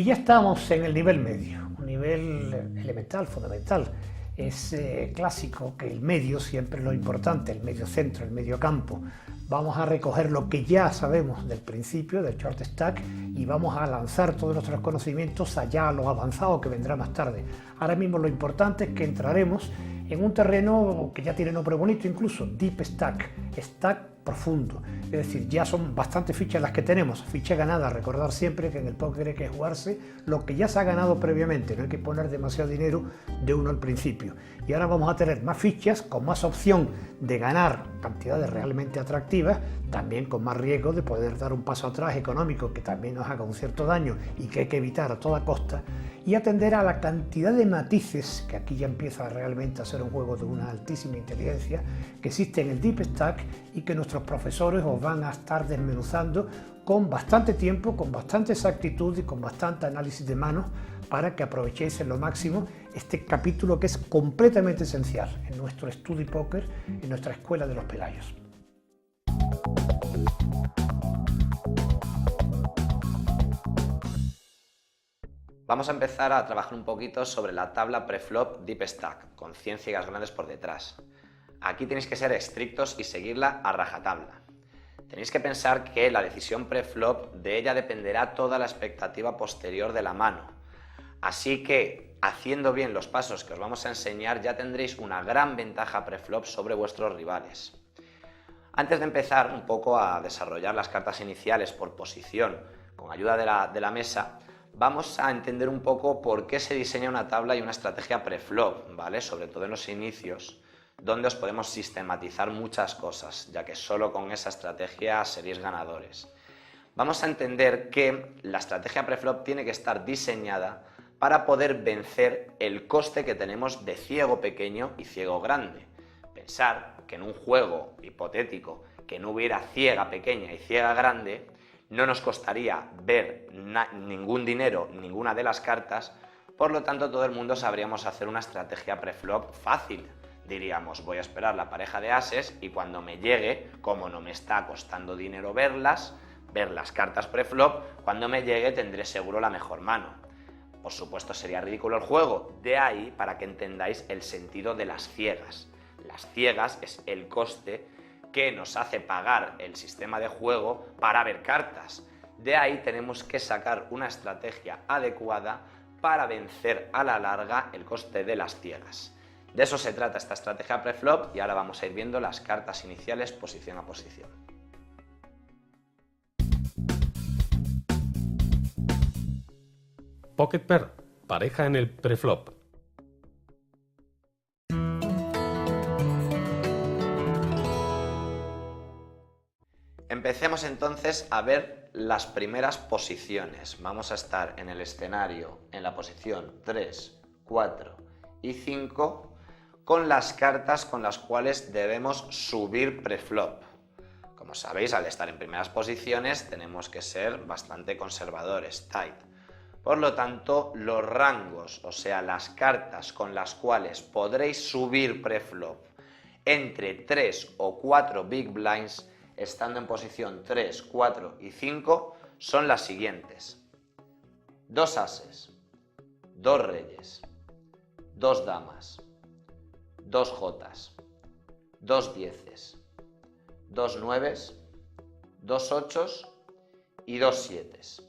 Y ya estamos en el nivel medio, un nivel elemental, fundamental. Es clásico que el medio siempre es lo importante, el medio centro, el medio campo. Vamos a recoger lo que ya sabemos del principio, del short stack, y vamos a lanzar todos nuestros conocimientos allá a lo avanzado que vendrá más tarde. Ahora mismo lo importante es que entraremos en un terreno que ya tiene nombre bonito incluso, deep stack, stack profundo. Es decir, ya son bastantes fichas las que tenemos, ficha ganada. Recordar siempre que en el póker hay que jugarse lo que ya se ha ganado previamente, no hay que poner demasiado dinero de uno al principio. Y ahora vamos a tener más fichas con más opción de ganar cantidades realmente atractivas, también con más riesgo de poder dar un paso atrás económico que también nos haga un cierto daño y que hay que evitar a toda costa, y atender a la cantidad de matices, que aquí ya empieza realmente a ser un juego de una altísima inteligencia, que existe en el Deep Stack y que nuestros profesores os van a estar desmenuzando con bastante tiempo, con bastante exactitud y con bastante análisis de manos para que aprovechéis en lo máximo este capítulo que es completamente esencial en nuestro estudio póker, en nuestra escuela de los Pelayos. Vamos a empezar a trabajar un poquito sobre la tabla preflop Deep Stack, con 100 ciegas grandes por detrás. Aquí tenéis que ser estrictos y seguirla a rajatabla. Tenéis que pensar que la decisión preflop, de ella dependerá toda la expectativa posterior de la mano. Así que, haciendo bien los pasos que os vamos a enseñar, ya tendréis una gran ventaja preflop sobre vuestros rivales. Antes de empezar un poco a desarrollar las cartas iniciales por posición, con ayuda de la mesa, vamos a entender un poco por qué se diseña una tabla y una estrategia preflop, ¿vale? Sobre todo en los inicios, donde os podemos sistematizar muchas cosas, ya que solo con esa estrategia seréis ganadores. Vamos a entender que la estrategia preflop tiene que estar diseñada para poder vencer el coste que tenemos de ciego pequeño y ciego grande. Pensar que en un juego hipotético que no hubiera ciega pequeña y ciega grande, no nos costaría ver ningún dinero, ninguna de las cartas, por lo tanto todo el mundo sabríamos hacer una estrategia preflop fácil. Diríamos, voy a esperar la pareja de ases y cuando me llegue, como no me está costando dinero ver las cartas preflop, cuando me llegue tendré seguro la mejor mano. Por supuesto sería ridículo el juego, de ahí para que entendáis el sentido de las ciegas. Las ciegas es el coste que nos hace pagar el sistema de juego para ver cartas. De ahí tenemos que sacar una estrategia adecuada para vencer a la larga el coste de las ciegas. De eso se trata esta estrategia preflop y ahora vamos a ir viendo las cartas iniciales posición a posición. Pocket Pair, pareja en el preflop. Empecemos entonces a ver las primeras posiciones. Vamos a estar en el escenario en la posición 3, 4 y 5 con las cartas con las cuales debemos subir preflop. Como sabéis, al estar en primeras posiciones tenemos que ser bastante conservadores, tight. Por lo tanto, los rangos, o sea, las cartas con las cuales podréis subir preflop entre 3 o 4 big blinds, estando en posición 3, 4 y 5, son las siguientes: 2 ases, 2 reyes, 2 damas, 2 jotas, 2 dieces, 2 nueves, 2 ochos y 2 sietes.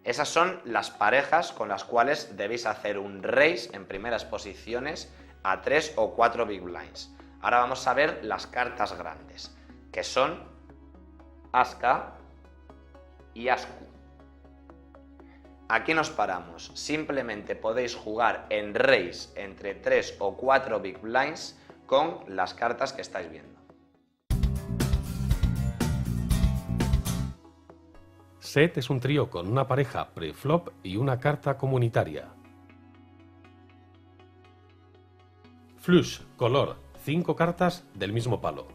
Esas son las parejas con las cuales debéis hacer un raise en primeras posiciones a 3 o 4 big blinds. Ahora vamos a ver las cartas grandes, que son As-K y As-Q. Aquí nos paramos. Simplemente podéis jugar en raise entre 3 o 4 big blinds con las cartas que estáis viendo. Set es un trío con una pareja preflop y una carta comunitaria. Flush, color, 5 cartas del mismo palo.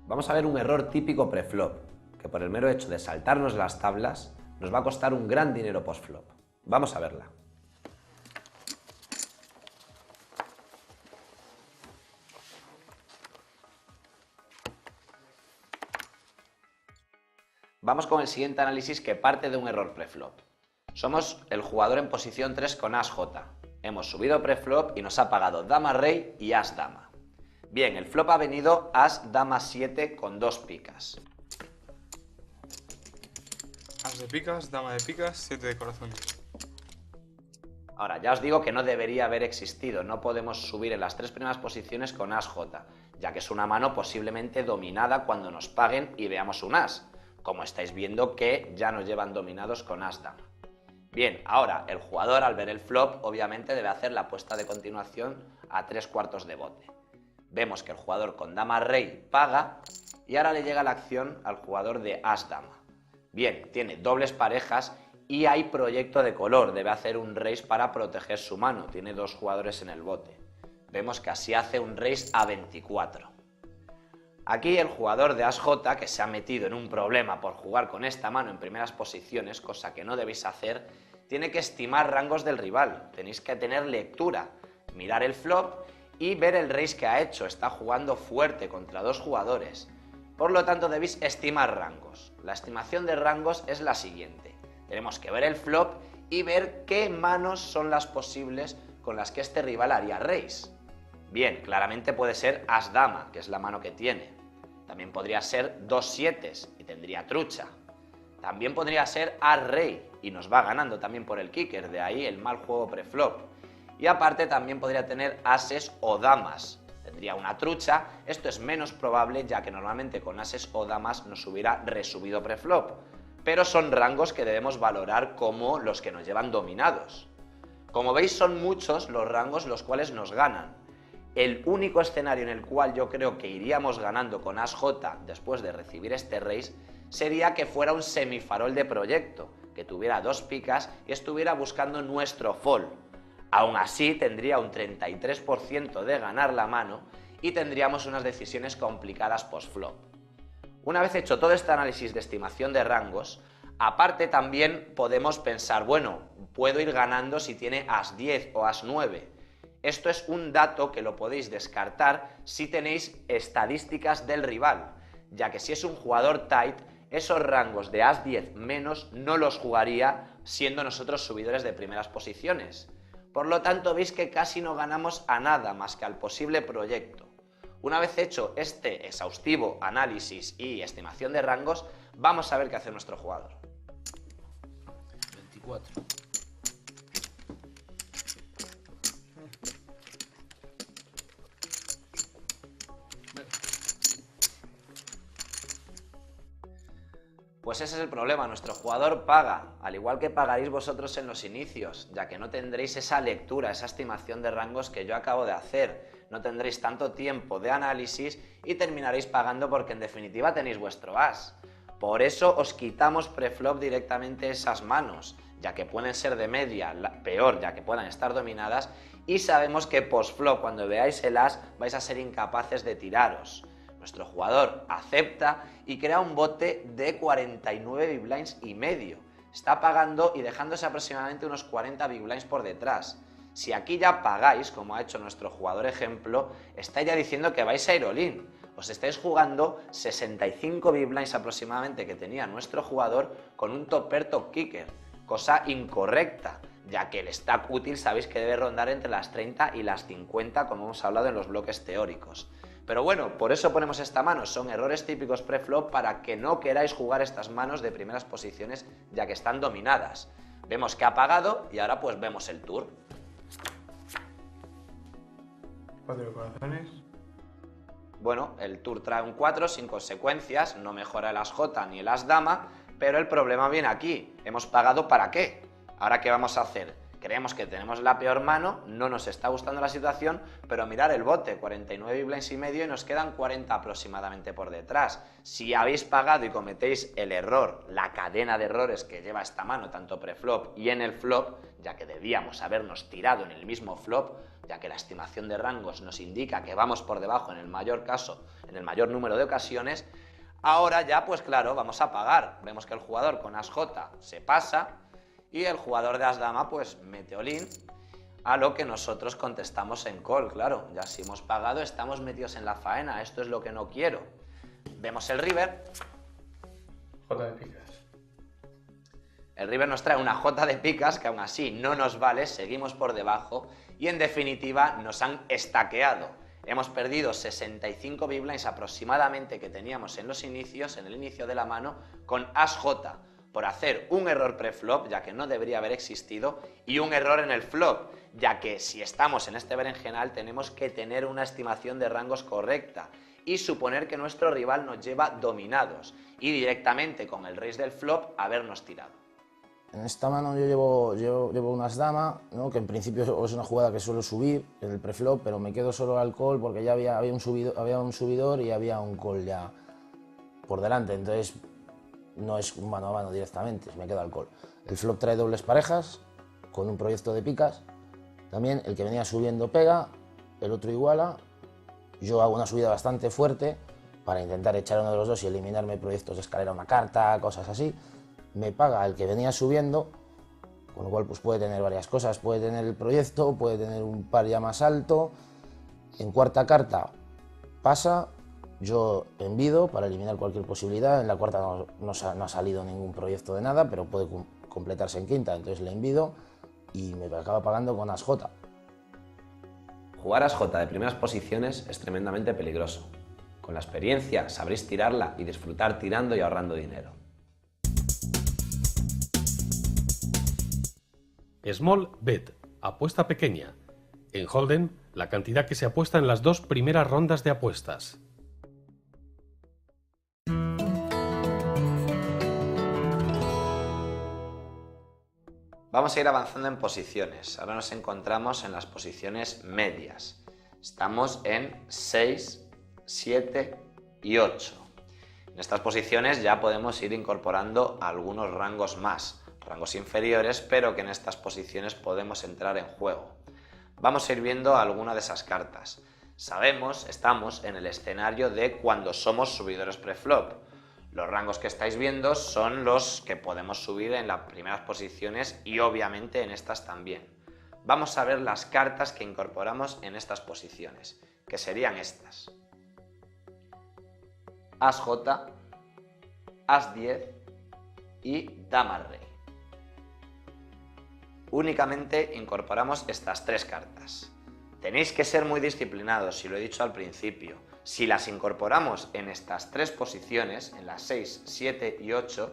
Vamos a ver un error típico preflop, que por el mero hecho de saltarnos las tablas nos va a costar un gran dinero postflop. Vamos a verla. Vamos con el siguiente análisis que parte de un error preflop. Somos el jugador en posición 3 con As-J. Hemos subido preflop y nos ha pagado Dama-Rey y As-Dama. Bien, el flop ha venido As-Dama-7 con 2 picas. As de picas, dama de picas, 7 de corazones. Ahora, ya os digo que no debería haber existido, no podemos subir en las 3 primeras posiciones con As-J, ya que es una mano posiblemente dominada cuando nos paguen y veamos un As, como estáis viendo que ya nos llevan dominados con As-Dama. Bien, ahora el jugador al ver el flop obviamente debe hacer la apuesta de continuación a 3/4 de bote. Vemos que el jugador con Dama-Rey paga y ahora le llega la acción al jugador de As-Dama. Bien, tiene dobles parejas y hay proyecto de color, debe hacer un raise para proteger su mano, tiene 2 jugadores en el bote. Vemos que así hace un raise a 24. Aquí el jugador de As-J, que se ha metido en un problema por jugar con esta mano en primeras posiciones, cosa que no debéis hacer, tiene que estimar rangos del rival, tenéis que tener lectura, mirar el flop y ver el raise que ha hecho, está jugando fuerte contra 2 jugadores. Por lo tanto debéis estimar rangos. La estimación de rangos es la siguiente. Tenemos que ver el flop y ver qué manos son las posibles con las que este rival haría raise. Bien, claramente puede ser As-Dama, que es la mano que tiene. También podría ser 2 7s y tendría trucha. También podría ser As-Rey y nos va ganando también por el kicker, de ahí el mal juego preflop. Y aparte también podría tener ases o damas. Tendría una trucha, esto es menos probable ya que normalmente con ases o damas nos hubiera resubido preflop. Pero son rangos que debemos valorar como los que nos llevan dominados. Como veis son muchos los rangos los cuales nos ganan. El único escenario en el cual yo creo que iríamos ganando con As-J después de recibir este raise sería que fuera un semifarol de proyecto, que tuviera 2 picas y estuviera buscando nuestro fall. Aún así tendría un 33% de ganar la mano y tendríamos unas decisiones complicadas post-flop. Una vez hecho todo este análisis de estimación de rangos, aparte también podemos pensar, bueno, puedo ir ganando si tiene As-10 o As-9. Esto es un dato que lo podéis descartar si tenéis estadísticas del rival, ya que si es un jugador tight, esos rangos de As-10 menos no los jugaría siendo nosotros subidores de primeras posiciones. Por lo tanto, veis que casi no ganamos a nada más que al posible proyecto. Una vez hecho este exhaustivo análisis y estimación de rangos, vamos a ver qué hace nuestro jugador. 24. Pues ese es el problema, nuestro jugador paga, al igual que pagaréis vosotros en los inicios, ya que no tendréis esa lectura, esa estimación de rangos que yo acabo de hacer, no tendréis tanto tiempo de análisis y terminaréis pagando porque en definitiva tenéis vuestro as. Por eso os quitamos preflop directamente esas manos, ya que pueden ser de media, peor, ya que puedan estar dominadas, y sabemos que postflop, cuando veáis el as, vais a ser incapaces de tiraros. Nuestro jugador acepta y crea un bote de 49 big blinds y medio. Está pagando y dejándose aproximadamente unos 40 big blinds por detrás. Si aquí ya pagáis, como ha hecho nuestro jugador ejemplo, estáis ya diciendo que vais a ir all-in. Os estáis jugando 65 big blinds aproximadamente que tenía nuestro jugador con un top pair top kicker, cosa incorrecta, ya que el stack útil sabéis que debe rondar entre las 30 y las 50, como hemos hablado en los bloques teóricos. Pero bueno, por eso ponemos esta mano, son errores típicos preflop para que no queráis jugar estas manos de primeras posiciones ya que están dominadas. Vemos que ha pagado y ahora pues vemos el tour. 4 de corazones. Bueno, el tour trae un 4 sin consecuencias, no mejora el as-J ni el as-Dama, pero el problema viene aquí, hemos pagado ¿para qué? Ahora ¿qué vamos a hacer? Creemos que tenemos la peor mano, no nos está gustando la situación, pero mirar el bote, 49 big blinds y medio y nos quedan 40 aproximadamente por detrás. Si habéis pagado y cometéis el error, la cadena de errores que lleva esta mano, tanto preflop y en el flop, ya que debíamos habernos tirado en el mismo flop, ya que la estimación de rangos nos indica que vamos por debajo en el mayor caso, en el mayor número de ocasiones, ahora ya pues claro, vamos a pagar. Vemos que el jugador con as-J se pasa, y el jugador de as-Dama pues mete all-in, a lo que nosotros contestamos en call, claro, ya si hemos pagado estamos metidos en la faena, esto es lo que no quiero. Vemos el river J de picas. El river nos trae una J de picas que aún así no nos vale, seguimos por debajo y en definitiva nos han estaqueado. Hemos perdido 65 big blinds aproximadamente que teníamos en los inicios, en el inicio de la mano, con As-J, por hacer un error preflop, ya que no debería haber existido, y un error en el flop, ya que si estamos en este berenjenal tenemos que tener una estimación de rangos correcta y suponer que nuestro rival nos lleva dominados y directamente con el raise del flop habernos tirado. En esta mano yo llevo unas damas, ¿no? Que en principio es una jugada que suelo subir en el preflop, pero me quedo solo al call porque ya había un subidor y había un call ya por delante, entonces no es un mano a mano directamente, me quedo al call. El flop trae dobles parejas con un proyecto de picas, también el que venía subiendo pega, el otro iguala, yo hago una subida bastante fuerte para intentar echar uno de los dos y eliminarme proyectos de escalera a una carta, cosas así. Me paga el que venía subiendo, con lo cual pues puede tener varias cosas, puede tener el proyecto, puede tener un par ya más alto. En cuarta carta pasa, yo envido para eliminar cualquier posibilidad, en la cuarta no ha salido ningún proyecto de nada, pero puede completarse en quinta, entonces le envido y me acaba pagando con As-J. Jugar As-J de primeras posiciones es tremendamente peligroso. Con la experiencia sabréis tirarla y disfrutar tirando y ahorrando dinero. Small bet, apuesta pequeña. En Hold'em, la cantidad que se apuesta en las dos primeras rondas de apuestas. Vamos a ir avanzando en posiciones. Ahora nos encontramos en las posiciones medias. Estamos en 6, 7 y 8. En estas posiciones ya podemos ir incorporando algunos rangos más. Rangos inferiores, pero que en estas posiciones podemos entrar en juego. Vamos a ir viendo alguna de esas cartas. Estamos en el escenario de cuando somos subidores preflop. Los rangos que estáis viendo son los que podemos subir en las primeras posiciones y obviamente en estas también. Vamos a ver las cartas que incorporamos en estas posiciones, que serían estas. As-J, As-10 y Dama-Rey. Únicamente incorporamos estas tres cartas. Tenéis que ser muy disciplinados, si lo he dicho al principio. Si las incorporamos en estas tres posiciones, en las 6, 7 y 8,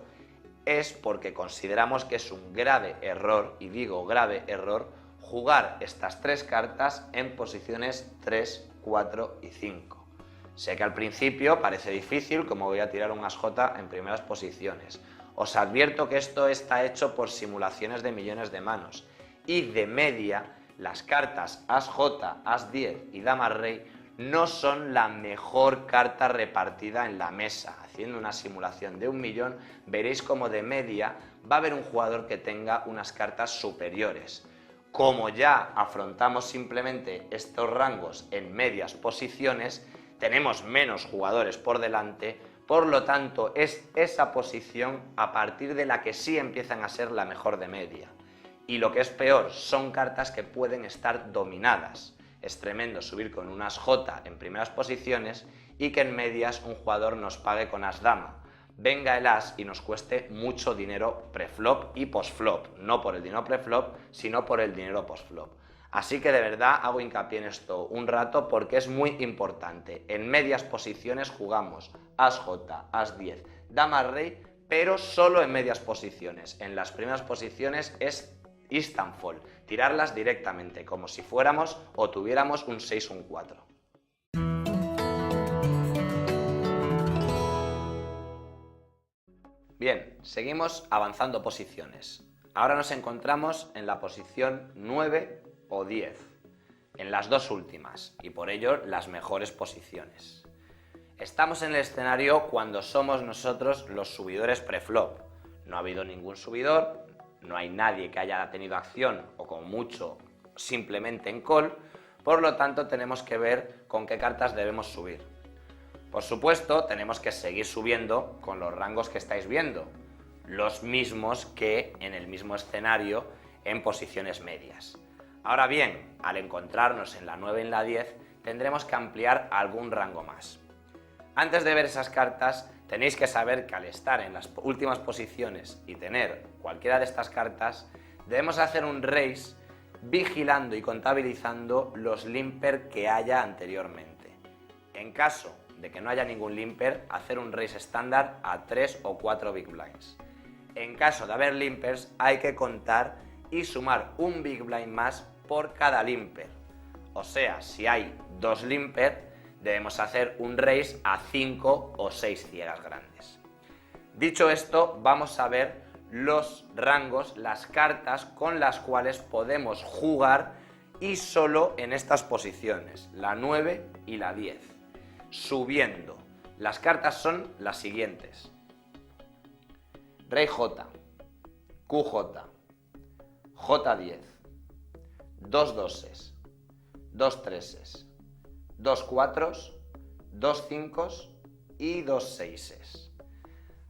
es porque consideramos que es un grave error, y digo grave error, jugar estas tres cartas en posiciones 3, 4 y 5. Sé que al principio parece difícil, como voy a tirar un As-J en primeras posiciones. Os advierto que esto está hecho por simulaciones de millones de manos y de media las cartas As-J, As-10 y Dama-Rey no son la mejor carta repartida en la mesa. Haciendo una simulación de 1 millón veréis como de media va a haber un jugador que tenga unas cartas superiores. Como ya afrontamos simplemente estos rangos en medias posiciones, tenemos menos jugadores por delante. Por lo tanto, es esa posición a partir de la que sí empiezan a ser la mejor de media. Y lo que es peor, son cartas que pueden estar dominadas. Es tremendo subir con un As-J en primeras posiciones y que en medias un jugador nos pague con As-Dama. Venga el As y nos cueste mucho dinero preflop y postflop. No por el dinero preflop, sino por el dinero postflop. Así que de verdad hago hincapié en esto un rato porque es muy importante. En medias posiciones jugamos As-J, As-10, Dama-Rey, pero solo en medias posiciones. En las primeras posiciones es instant fall, tirarlas directamente, como si fuéramos o tuviéramos un 6 o un 4. Bien, seguimos avanzando posiciones. Ahora nos encontramos en la posición 9 o 10, en las dos últimas, y por ello las mejores posiciones. Estamos en el escenario cuando somos nosotros los subidores preflop. No ha habido ningún subidor, no hay nadie que haya tenido acción o como mucho simplemente en call, por lo tanto tenemos que ver con qué cartas debemos subir. Por supuesto, tenemos que seguir subiendo con los rangos que estáis viendo, los mismos que en el mismo escenario en posiciones medias. Ahora bien, al encontrarnos en la 9 y en la 10, tendremos que ampliar algún rango más. Antes de ver esas cartas, Tenéis que saber que al estar en las últimas posiciones y tener cualquiera de estas cartas, debemos hacer un raise vigilando y contabilizando los limper que haya anteriormente. En caso de que no haya ningún limper, hacer un raise estándar a 3 o 4 big blinds. En caso de haber limpers, hay que contar y sumar un big blind más por cada limper. O sea, si hay 2 limper, debemos hacer un raise a 5 o 6 ciegas grandes. Dicho esto, vamos a ver los rangos, las cartas con las cuales podemos jugar y solo en estas posiciones, la 9 y la 10. Subiendo, las cartas son las siguientes: Rey J, QJ, J10, 2 doses, 2 treses, 2 cuatros, 2 cincos y 2 seises.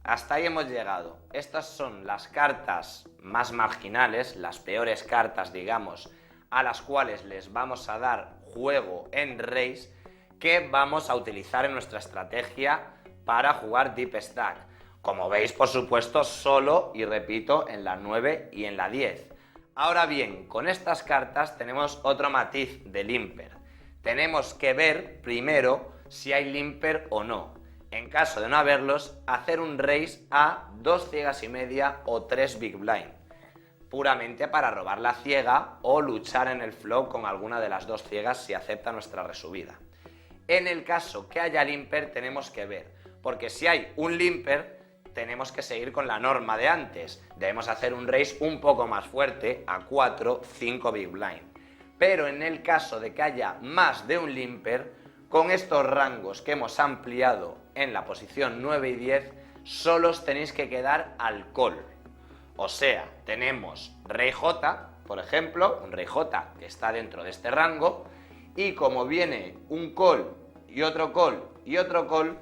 Hasta ahí hemos llegado. Estas son las cartas más marginales, las peores cartas, digamos, a las cuales les vamos a dar juego en raise, que vamos a utilizar en nuestra estrategia para jugar Deep Stack. Como veis, por supuesto, solo, y repito, en la 9 y en la 10. Ahora bien, con estas cartas tenemos otro matiz de limper. Tenemos que ver primero si hay limper o no. En caso de no haberlos, hacer un raise a 2 ciegas y media o 3 big blind, puramente para robar la ciega o luchar en el flop con alguna de las 2 ciegas si acepta nuestra resubida. En el caso que haya limper tenemos que ver, porque si hay un limper tenemos que seguir con la norma de antes. Debemos hacer un raise un poco más fuerte a 4, 5 big blind. Pero en el caso de que haya más de un limper, con estos rangos que hemos ampliado en la posición 9 y 10, solo os tenéis que quedar al call. O sea, tenemos Rey J, por ejemplo, un Rey J que está dentro de este rango, y como viene un call y otro call y otro call,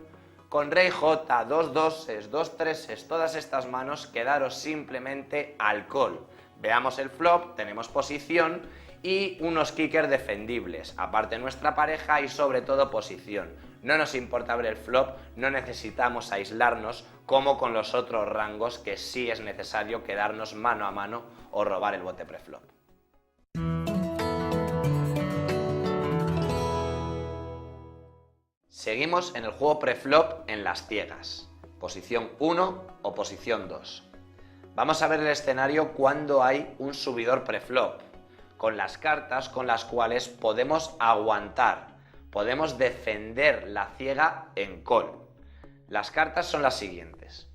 con Rey J, 2 doses, 2 treses, todas estas manos, quedaros simplemente al call. Veamos el flop, tenemos posición y unos kickers defendibles, aparte nuestra pareja y sobre todo posición. No nos importa ver el flop, no necesitamos aislarnos como con los otros rangos que sí es necesario quedarnos mano a mano o robar el bote preflop. Seguimos en el juego preflop en las ciegas, posición 1 o posición 2. Vamos a ver el escenario cuando hay un subidor preflop, con las cartas con las cuales podemos aguantar, podemos defender la ciega en call. Las cartas son las siguientes: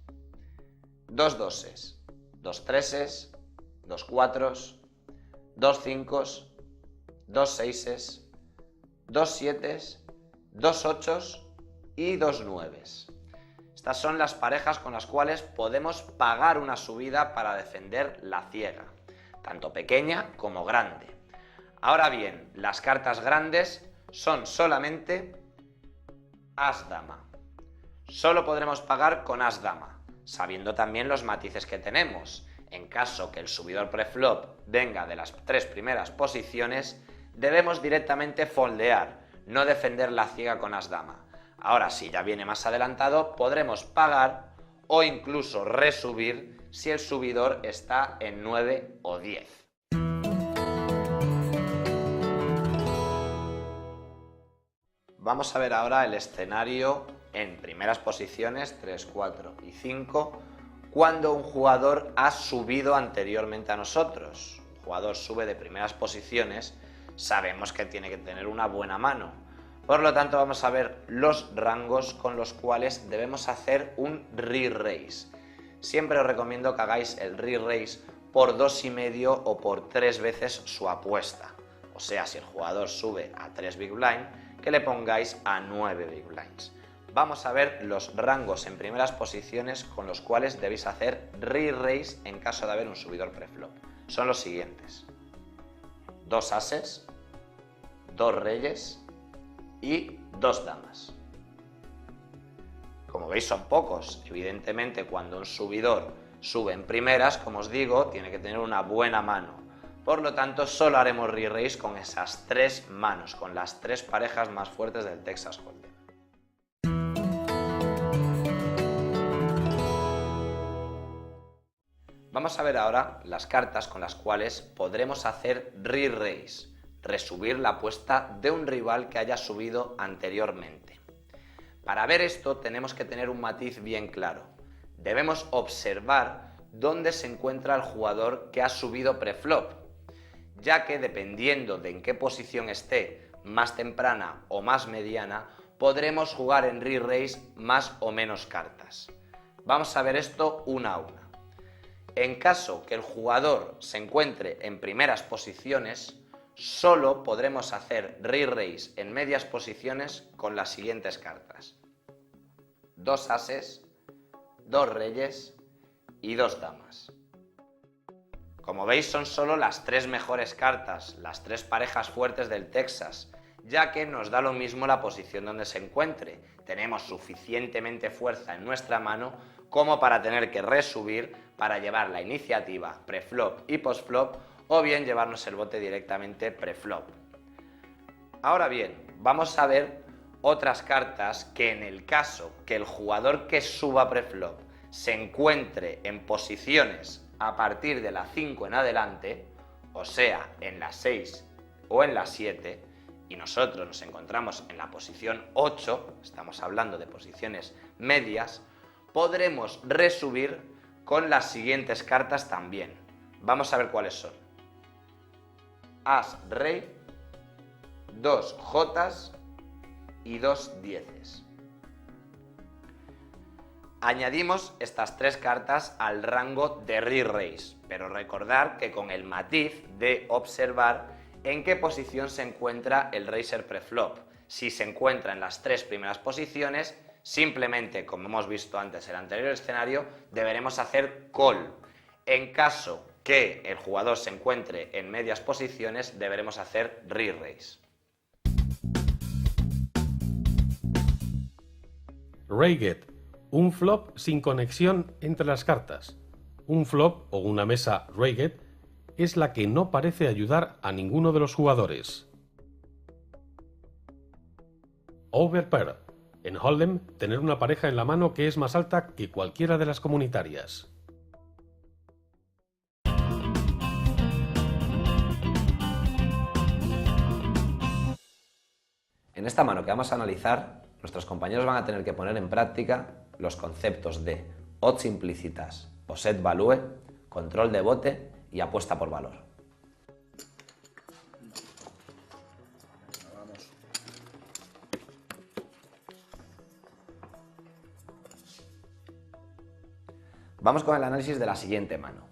2 doses, 2 treses, 2 cuatros, 2 cincos, 2 seises, 2 sietes, 2 ochos y 2 nueves. Estas son las parejas con las cuales podemos pagar una subida para defender la ciega, tanto pequeña como grande. Ahora bien, las cartas grandes son solamente As-Dama. Solo podremos pagar con As-Dama, sabiendo también los matices que tenemos. En caso que el subidor preflop venga de las 3 primeras posiciones, debemos directamente foldear, no defender la ciega con As-Dama. Ahora, si ya viene más adelantado, podremos pagar o incluso resubir si el subidor está en 9 o 10. Vamos a ver ahora el escenario en primeras posiciones 3, 4 y 5 cuando un jugador ha subido anteriormente a nosotros. Un jugador sube de primeras posiciones, sabemos que tiene que tener una buena mano. Por lo tanto, vamos a ver los rangos con los cuales debemos hacer un re-raise. Siempre os recomiendo que hagáis el re-raise por 2,5 o por 3 veces su apuesta. O sea, si el jugador sube a 3 big blind, que le pongáis a 9 big blinds. Vamos a ver los rangos en primeras posiciones con los cuales debéis hacer re-raise en caso de haber un subidor preflop. Son los siguientes: 2 ases, 2 reyes y 2 damas. Como veis, son pocos. Evidentemente, cuando un subidor sube en primeras, como os digo, tiene que tener una buena mano. Por lo tanto, solo haremos re-raise con esas 3 manos, con las 3 parejas más fuertes del Texas Hold'em. Vamos a ver ahora las cartas con las cuales podremos hacer re-raise, resubir la apuesta de un rival que haya subido anteriormente. Para ver esto tenemos que tener un matiz bien claro. Debemos observar dónde se encuentra el jugador que ha subido preflop, ya que dependiendo de en qué posición esté, más temprana o más mediana, podremos jugar en re-raise más o menos cartas. Vamos a ver esto una a una. En caso que el jugador se encuentre en primeras posiciones, solo podremos hacer re-raise en medias posiciones con las siguientes cartas: 2 ases, 2 reyes y 2 damas. Como veis, son solo las 3 mejores cartas, las 3 parejas fuertes del Texas, ya que nos da lo mismo la posición donde se encuentre. Tenemos suficientemente fuerza en nuestra mano como para tener que resubir para llevar la iniciativa preflop y postflop, o bien llevarnos el bote directamente preflop. Ahora bien, vamos a ver otras cartas que en el caso que el jugador que suba preflop se encuentre en posiciones a partir de la 5 en adelante, o sea, en la 6 o en la 7, y nosotros nos encontramos en la posición 8, estamos hablando de posiciones medias, podremos resubir con las siguientes cartas también. Vamos a ver cuáles son: as, rey, 2 jotas y 2 dieces. Añadimos estas 3 cartas al rango de re-raise, pero recordar que con el matiz de observar en qué posición se encuentra el raiser preflop. Si se encuentra en las 3 primeras posiciones, simplemente, como hemos visto antes en el anterior escenario, deberemos hacer call. En caso que el jugador se encuentre en medias posiciones, deberemos hacer re-raise. Rayget, un flop sin conexión entre las cartas. Un flop o una mesa Rayget es la que no parece ayudar a ninguno de los jugadores. Overpair. En Hold'em, tener una pareja en la mano que es más alta que cualquiera de las comunitarias. En esta mano que vamos a analizar, nuestros compañeros van a tener que poner en práctica los conceptos de odds implícitas, poset value, control de bote y apuesta por valor. Vamos con el análisis de la siguiente mano.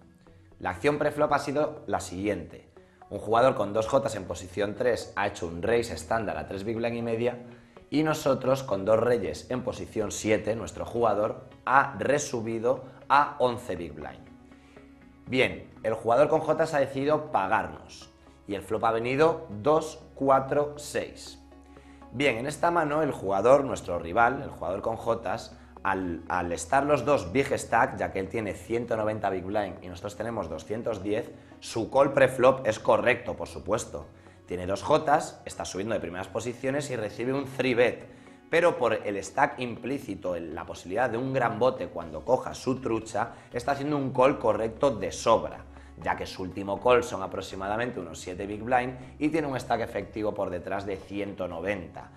La acción preflop ha sido la siguiente. Un jugador con 2 jotas en posición 3 ha hecho un raise estándar a 3 big blind y media, y nosotros con 2 reyes en posición 7, nuestro jugador ha resubido a 11 big blind. Bien, el jugador con jotas ha decidido pagarnos y el flop ha venido 2, 4, 6. Bien, en esta mano el jugador, nuestro rival, el jugador con jotas, al estar los dos big stack, ya que él tiene 190 big blind y nosotros tenemos 210, su call preflop es correcto, por supuesto. Tiene 2 jotas, está subiendo de primeras posiciones y recibe un 3-bet, pero por el stack implícito, la posibilidad de un gran bote cuando coja su trucha, está haciendo un call correcto de sobra, ya que su último call son aproximadamente unos 7 big blind y tiene un stack efectivo por detrás de 190.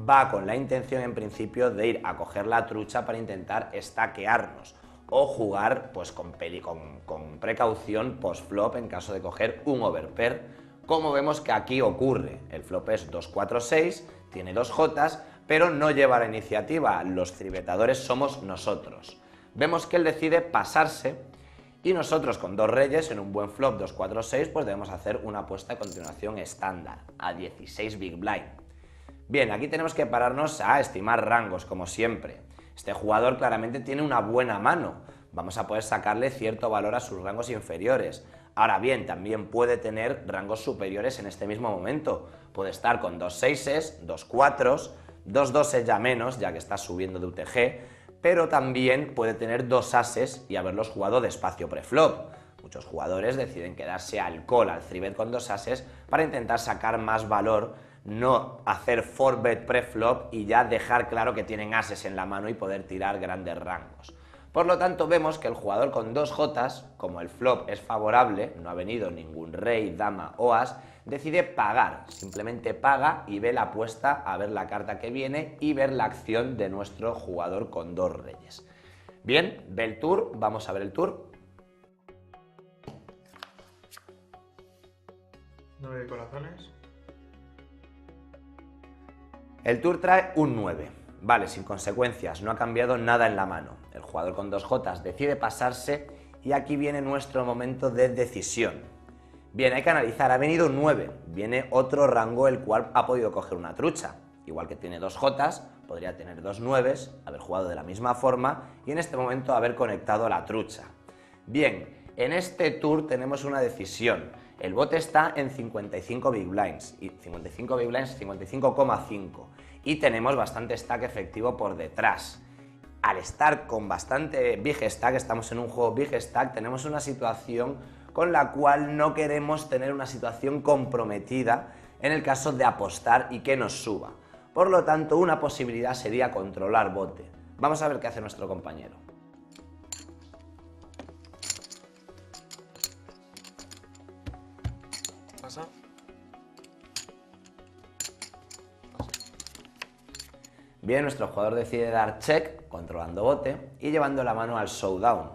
Va con la intención en principio de ir a coger la trucha para intentar stackearnos o jugar pues con precaución post-flop en caso de coger un overpair, como vemos que aquí ocurre. El flop es 2-4-6, tiene 2 jotas, pero no lleva la iniciativa, los tribetadores somos nosotros. Vemos que él decide pasarse y nosotros con 2 reyes en un buen flop 2-4-6 pues debemos hacer una apuesta de continuación estándar a 16 big blind. Bien, aquí tenemos que pararnos a estimar rangos, como siempre. Este jugador claramente tiene una buena mano. Vamos a poder sacarle cierto valor a sus rangos inferiores. Ahora bien, también puede tener rangos superiores en este mismo momento. Puede estar con 2 seises, 2 cuatros, 2 doses ya menos, ya que está subiendo de UTG, pero también puede tener 2 ases y haberlos jugado despacio preflop. Muchos jugadores deciden quedarse al call, al 3-bet con 2 ases, para intentar sacar más valor, no hacer 4-bet preflop y ya dejar claro que tienen ases en la mano y poder tirar grandes rangos. Por lo tanto, vemos que el jugador con 2 jotas, como el flop es favorable, no ha venido ningún rey, dama o as, decide pagar. Simplemente paga y ve la apuesta a ver la carta que viene y ver la acción de nuestro jugador con 2 reyes. Bien, ve el tour, vamos a ver el tour. 9 de corazones. El tour trae un 9. Vale, sin consecuencias, no ha cambiado nada en la mano. El jugador con 2 jotas decide pasarse y aquí viene nuestro momento de decisión. Bien, hay que analizar, ha venido un 9, viene otro rango el cual ha podido coger una trucha. Igual que tiene 2 jotas, podría tener 2 nueves, haber jugado de la misma forma y en este momento haber conectado la trucha. Bien, en este tour tenemos una decisión. El bote está en 55 big blinds, y 55 big blinds, 55,5 y tenemos bastante stack efectivo por detrás. Al estar con bastante big stack, estamos en un juego big stack, tenemos una situación con la cual no queremos tener una situación comprometida en el caso de apostar y que nos suba. Por lo tanto, una posibilidad sería controlar bote. Vamos a ver qué hace nuestro compañero. Pasa. Bien, nuestro jugador decide dar check, controlando bote y llevando la mano al showdown.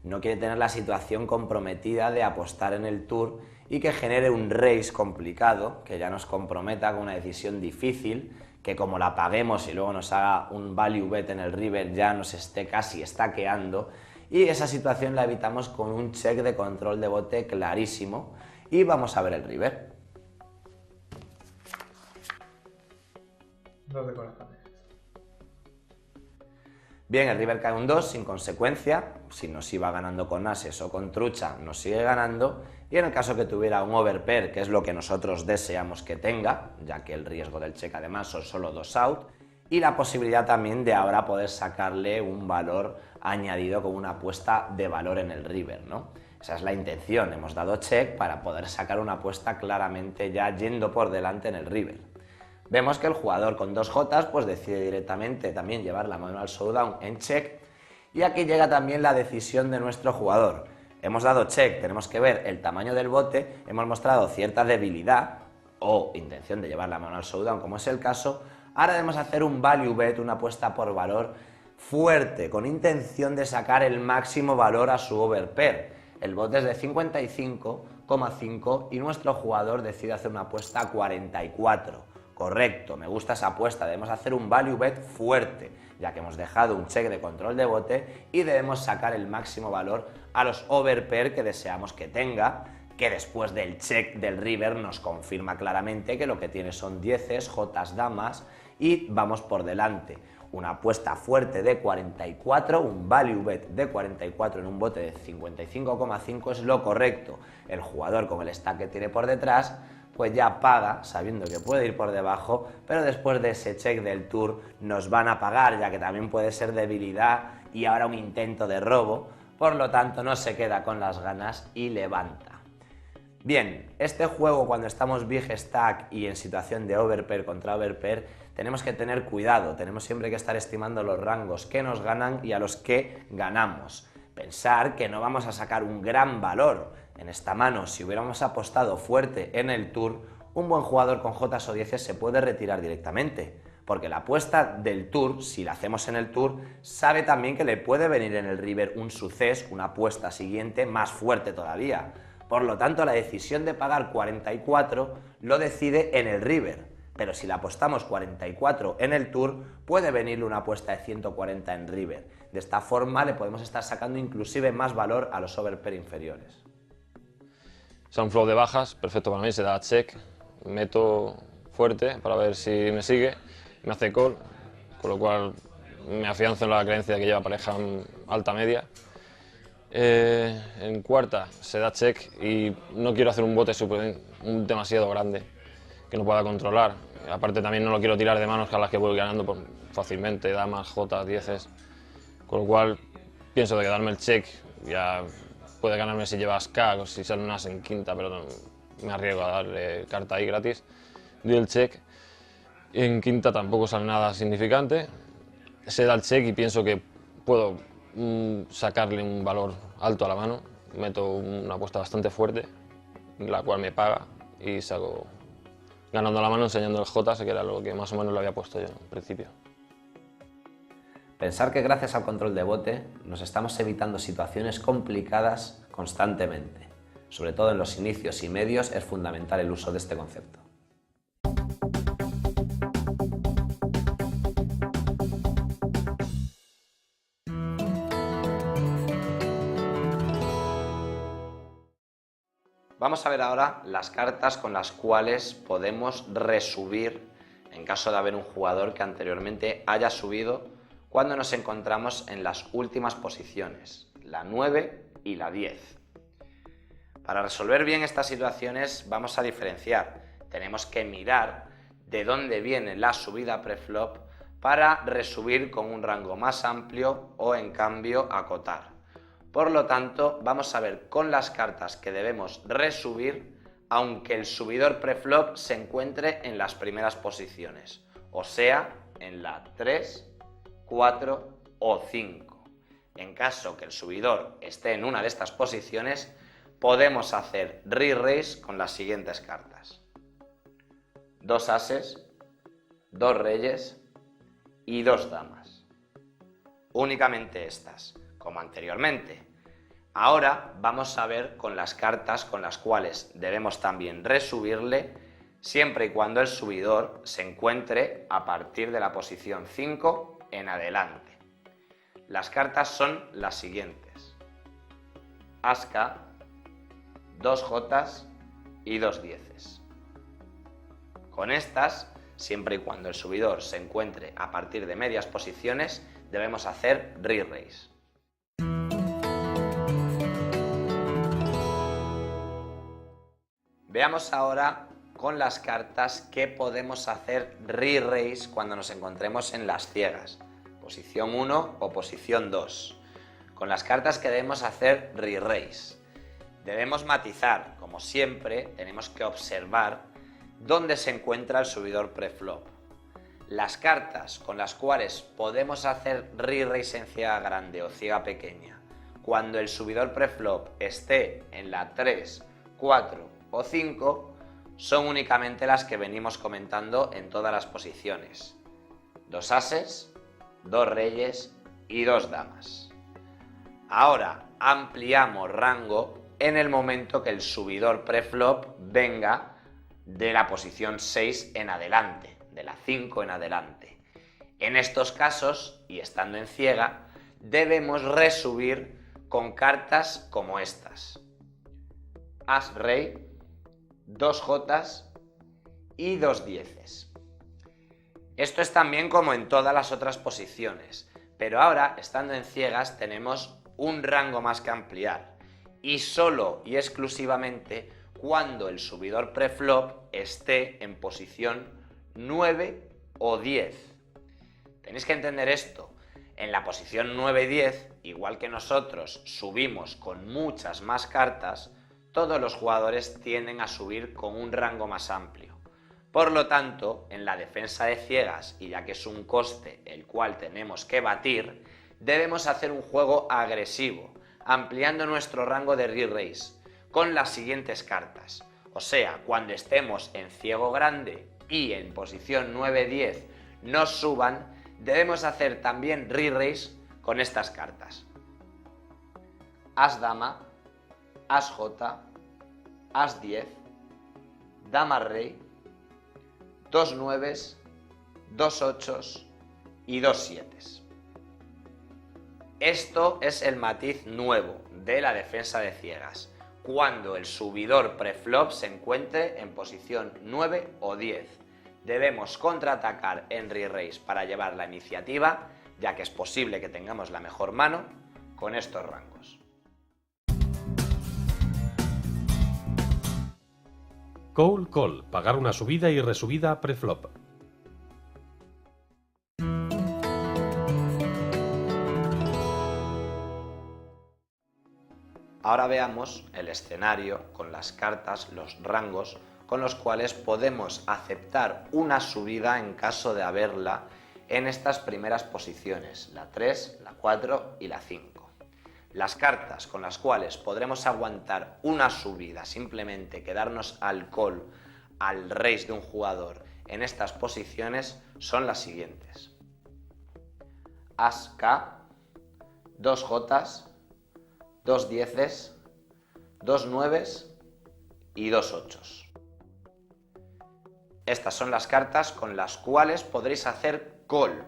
No quiere tener la situación comprometida de apostar en el tour y que genere un raise complicado, que ya nos comprometa con una decisión difícil, que como la paguemos y luego nos haga un value bet en el river ya nos esté casi stackeando, y esa situación la evitamos con un check de control de bote clarísimo y vamos a ver el river. 2 de corazones. Bien, el river cae un 2 sin consecuencia, si nos iba ganando con ases o con trucha nos sigue ganando, y en el caso que tuviera un overpair, que es lo que nosotros deseamos que tenga, ya que el riesgo del check además son solo 2 out, y la posibilidad también de ahora poder sacarle un valor añadido con una apuesta de valor en el river, ¿no? Esa es la intención, hemos dado check para poder sacar una apuesta claramente ya yendo por delante en el river. Vemos que el jugador con 2 jotas pues decide directamente también llevar la mano al showdown en check, y aquí llega también la decisión de nuestro jugador. Hemos dado check, tenemos que ver el tamaño del bote, hemos mostrado cierta debilidad o intención de llevar la mano al showdown como es el caso, ahora debemos hacer un value bet, una apuesta por valor fuerte, con intención de sacar el máximo valor a su overpair. El bote es de 55,5 y nuestro jugador decide hacer una apuesta a 44. Correcto, me gusta esa apuesta, debemos hacer un value bet fuerte, ya que hemos dejado un check de control de bote y debemos sacar el máximo valor a los overpair que deseamos que tenga, que después del check del river nos confirma claramente que lo que tiene son 10s, jotas, damas y vamos por delante. Una apuesta fuerte de 44, un value bet de 44 en un bote de 55,5 es lo correcto. El jugador con el stack que tiene por detrás pues ya paga, sabiendo que puede ir por debajo, pero después de ese check del tour nos van a pagar, ya que también puede ser debilidad y ahora un intento de robo, por lo tanto no se queda con las ganas y levanta. Bien, este juego cuando estamos big stack y en situación de overpair contra overpair, tenemos que tener cuidado, tenemos siempre que estar estimando los rangos que nos ganan y a los que ganamos. Pensar que no vamos a sacar un gran valor en esta mano. Si hubiéramos apostado fuerte en el tour, un buen jugador con jotas o 10 se puede retirar directamente, porque la apuesta del tour, si la hacemos en el tour, sabe también que le puede venir en el river un suceso, una apuesta siguiente más fuerte todavía. Por lo tanto, la decisión de pagar 44 lo decide en el river, pero si la apostamos 44 en el tour, puede venirle una apuesta de 140 en river. De esta forma le podemos estar sacando inclusive más valor a los overpair inferiores. O sea, un flop de bajas, perfecto para mí, se da check, meto fuerte para ver si me sigue, me hace call, con lo cual me afianzo en la creencia de que lleva pareja alta media. En cuarta se da check y no quiero hacer un bote demasiado grande que no pueda controlar. Aparte también no lo quiero tirar de manos a las que voy ganando fácilmente, damas, jotas, 10s, con lo cual pienso de que darme el check ya puede ganarme si llevas K o si sale un as en quinta, pero no, me arriesgo a darle carta ahí gratis. Doy el check, en quinta tampoco sale nada significante, se da el check y pienso que puedo sacarle un valor alto a la mano, meto una apuesta bastante fuerte, la cual me paga y salgo ganando la mano enseñando el J, que era lo que más o menos le había puesto yo en principio. Pensar que gracias al control de bote nos estamos evitando situaciones complicadas constantemente. Sobre todo en los inicios y medios es fundamental el uso de este concepto. Vamos a ver ahora las cartas con las cuales podemos resubir en caso de haber un jugador que anteriormente haya subido cuando nos encontramos en las últimas posiciones, la 9 y la 10. Para resolver bien estas situaciones vamos a diferenciar. Tenemos que mirar de dónde viene la subida preflop para resubir con un rango más amplio o en cambio acotar. Por lo tanto, vamos a ver con las cartas que debemos resubir aunque el subidor preflop se encuentre en las primeras posiciones, o sea, en la 3, 4 o 5. En caso que el subidor esté en una de estas posiciones, podemos hacer re-raise con las siguientes cartas: 2 ases, 2 reyes y 2 damas. Únicamente estas, como anteriormente. Ahora vamos a ver con las cartas con las cuales debemos también resubirle siempre y cuando el subidor se encuentre a partir de la posición 5 en adelante. Las cartas son las siguientes: As-K, 2 Jotas y 2 dieces. Con estas, siempre y cuando el subidor se encuentre a partir de medias posiciones, debemos hacer re-raise. Veamos ahora con las cartas que podemos hacer re-raise cuando nos encontremos en las ciegas, posición 1 o posición 2. Con las cartas que debemos hacer re-raise, debemos matizar, como siempre, tenemos que observar dónde se encuentra el subidor preflop. Las cartas con las cuales podemos hacer re-raise en ciega grande o ciega pequeña, cuando el subidor preflop esté en la 3, 4 o 5, son únicamente las que venimos comentando en todas las posiciones: 2 ases, 2 reyes y 2 damas. Ahora ampliamos rango en el momento que el subidor preflop venga de la posición 6 en adelante, de la 5 en adelante. En estos casos, y estando en ciega, debemos resubir con cartas como estas: As-Rey, 2 Jotas y 2 dieces. Esto es también como en todas las otras posiciones, pero ahora, estando en ciegas, tenemos un rango más que ampliar, y solo y exclusivamente cuando el subidor preflop esté en posición 9 o 10. Tenéis que entender esto: en la posición 9-10, igual que nosotros subimos con muchas más cartas, todos los jugadores tienden a subir con un rango más amplio. Por lo tanto, en la defensa de ciegas, y ya que es un coste el cual tenemos que batir, debemos hacer un juego agresivo, ampliando nuestro rango de re-raise con las siguientes cartas. O sea, cuando estemos en ciego grande y en posición 9-10 nos suban, debemos hacer también re-raise con estas cartas: As-Dama, As-Jota, As-10, Dama-Rey, 2 nueves, 2 ochos y 2 sietes. Esto es el matiz nuevo de la defensa de ciegas, cuando el subidor preflop se encuentre en posición 9 o 10. Debemos contraatacar en re-raise para llevar la iniciativa, ya que es posible que tengamos la mejor mano con estos rangos. Call, pagar una subida y resubida preflop. Ahora veamos el escenario con las cartas, los rangos, con los cuales podemos aceptar una subida en caso de haberla en estas primeras posiciones, la 3, la 4 y la 5. Las cartas con las cuales podremos aguantar una subida, simplemente quedarnos al call, al raise de un jugador en estas posiciones, son las siguientes: As K, 2 Jotas, 2 dieces, 2 nueves y 2 ochos. Estas son las cartas con las cuales podréis hacer call.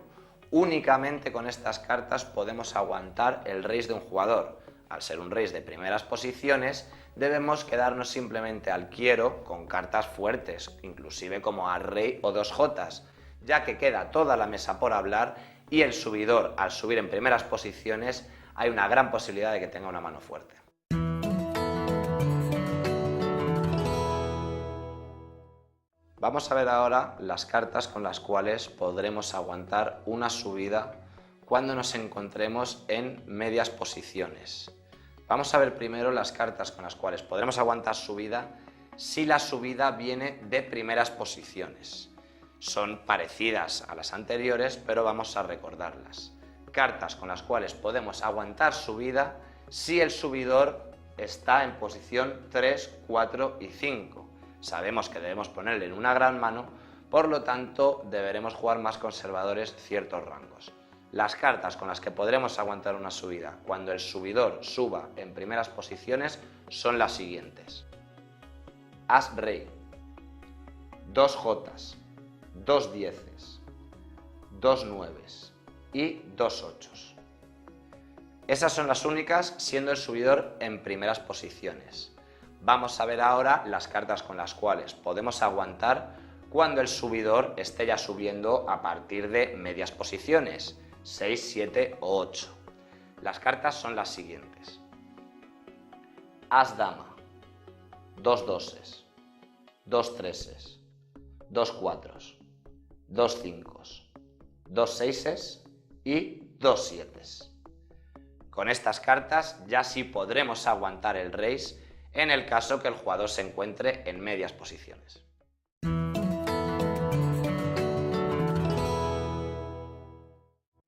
Únicamente con estas cartas podemos aguantar el raise de un jugador. Al ser un raise de primeras posiciones, debemos quedarnos simplemente al quiero con cartas fuertes, inclusive como As Rey o 2 Jotas, ya que queda toda la mesa por hablar y el subidor, al subir en primeras posiciones, hay una gran posibilidad de que tenga una mano fuerte. Vamos a ver ahora las cartas con las cuales podremos aguantar una subida cuando nos encontremos en medias posiciones. Vamos a ver primero las cartas con las cuales podremos aguantar subida si la subida viene de primeras posiciones. Son parecidas a las anteriores, pero vamos a recordarlas. Cartas con las cuales podemos aguantar subida si el subidor está en posición 3, 4 y 5. Sabemos que debemos ponerle en una gran mano, por lo tanto deberemos jugar más conservadores ciertos rangos. Las cartas con las que podremos aguantar una subida cuando el subidor suba en primeras posiciones son las siguientes: As Rey, 2 Jotas, 2 dieces, 2 nueves y 2 ochos. Esas son las únicas, siendo el subidor en primeras posiciones. Vamos a ver ahora las cartas con las cuales podemos aguantar cuando el subidor esté ya subiendo a partir de medias posiciones, 6, 7 o 8. Las cartas son las siguientes: As Dama, 2 doses, 2 treses, 2 cuatros, 2 cincos, 2 seises y 2 sietes. Con estas cartas ya sí podremos aguantar el raise en el caso que el jugador se encuentre en medias posiciones.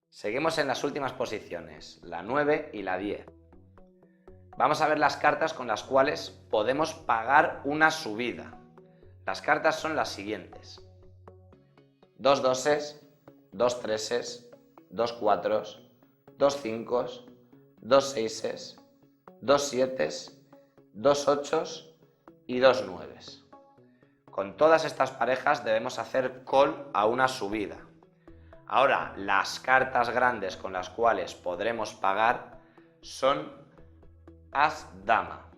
Seguimos en las últimas posiciones, la 9 y la 10. Vamos a ver las cartas con las cuales podemos pagar una subida. Las cartas son las siguientes: 2 doses, 2 treses, 2 cuatros, 2 cincos, 2 seises, 2 sietes, 2 ochos y 2 nueves. Con todas estas parejas debemos hacer call a una subida. Ahora, las cartas grandes con las cuales podremos pagar son As Dama.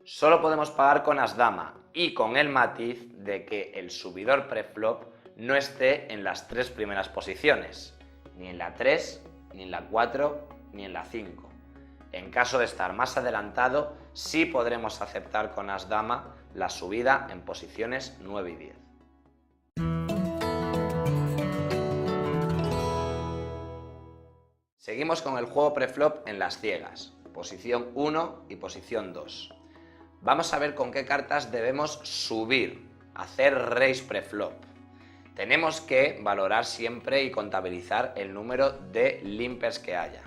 Solo podemos pagar con As Dama y con el matiz de que el subidor preflop no esté en las 3 primeras posiciones, ni en la 3, ni en la 4, ni en la 5. En caso de estar más adelantado, sí podremos aceptar con As Dama la subida en posiciones 9 y 10. Seguimos con el juego preflop en las ciegas, posición 1 y posición 2. Vamos a ver con qué cartas debemos subir, hacer raise preflop. Tenemos que valorar siempre y contabilizar el número de limpers que haya.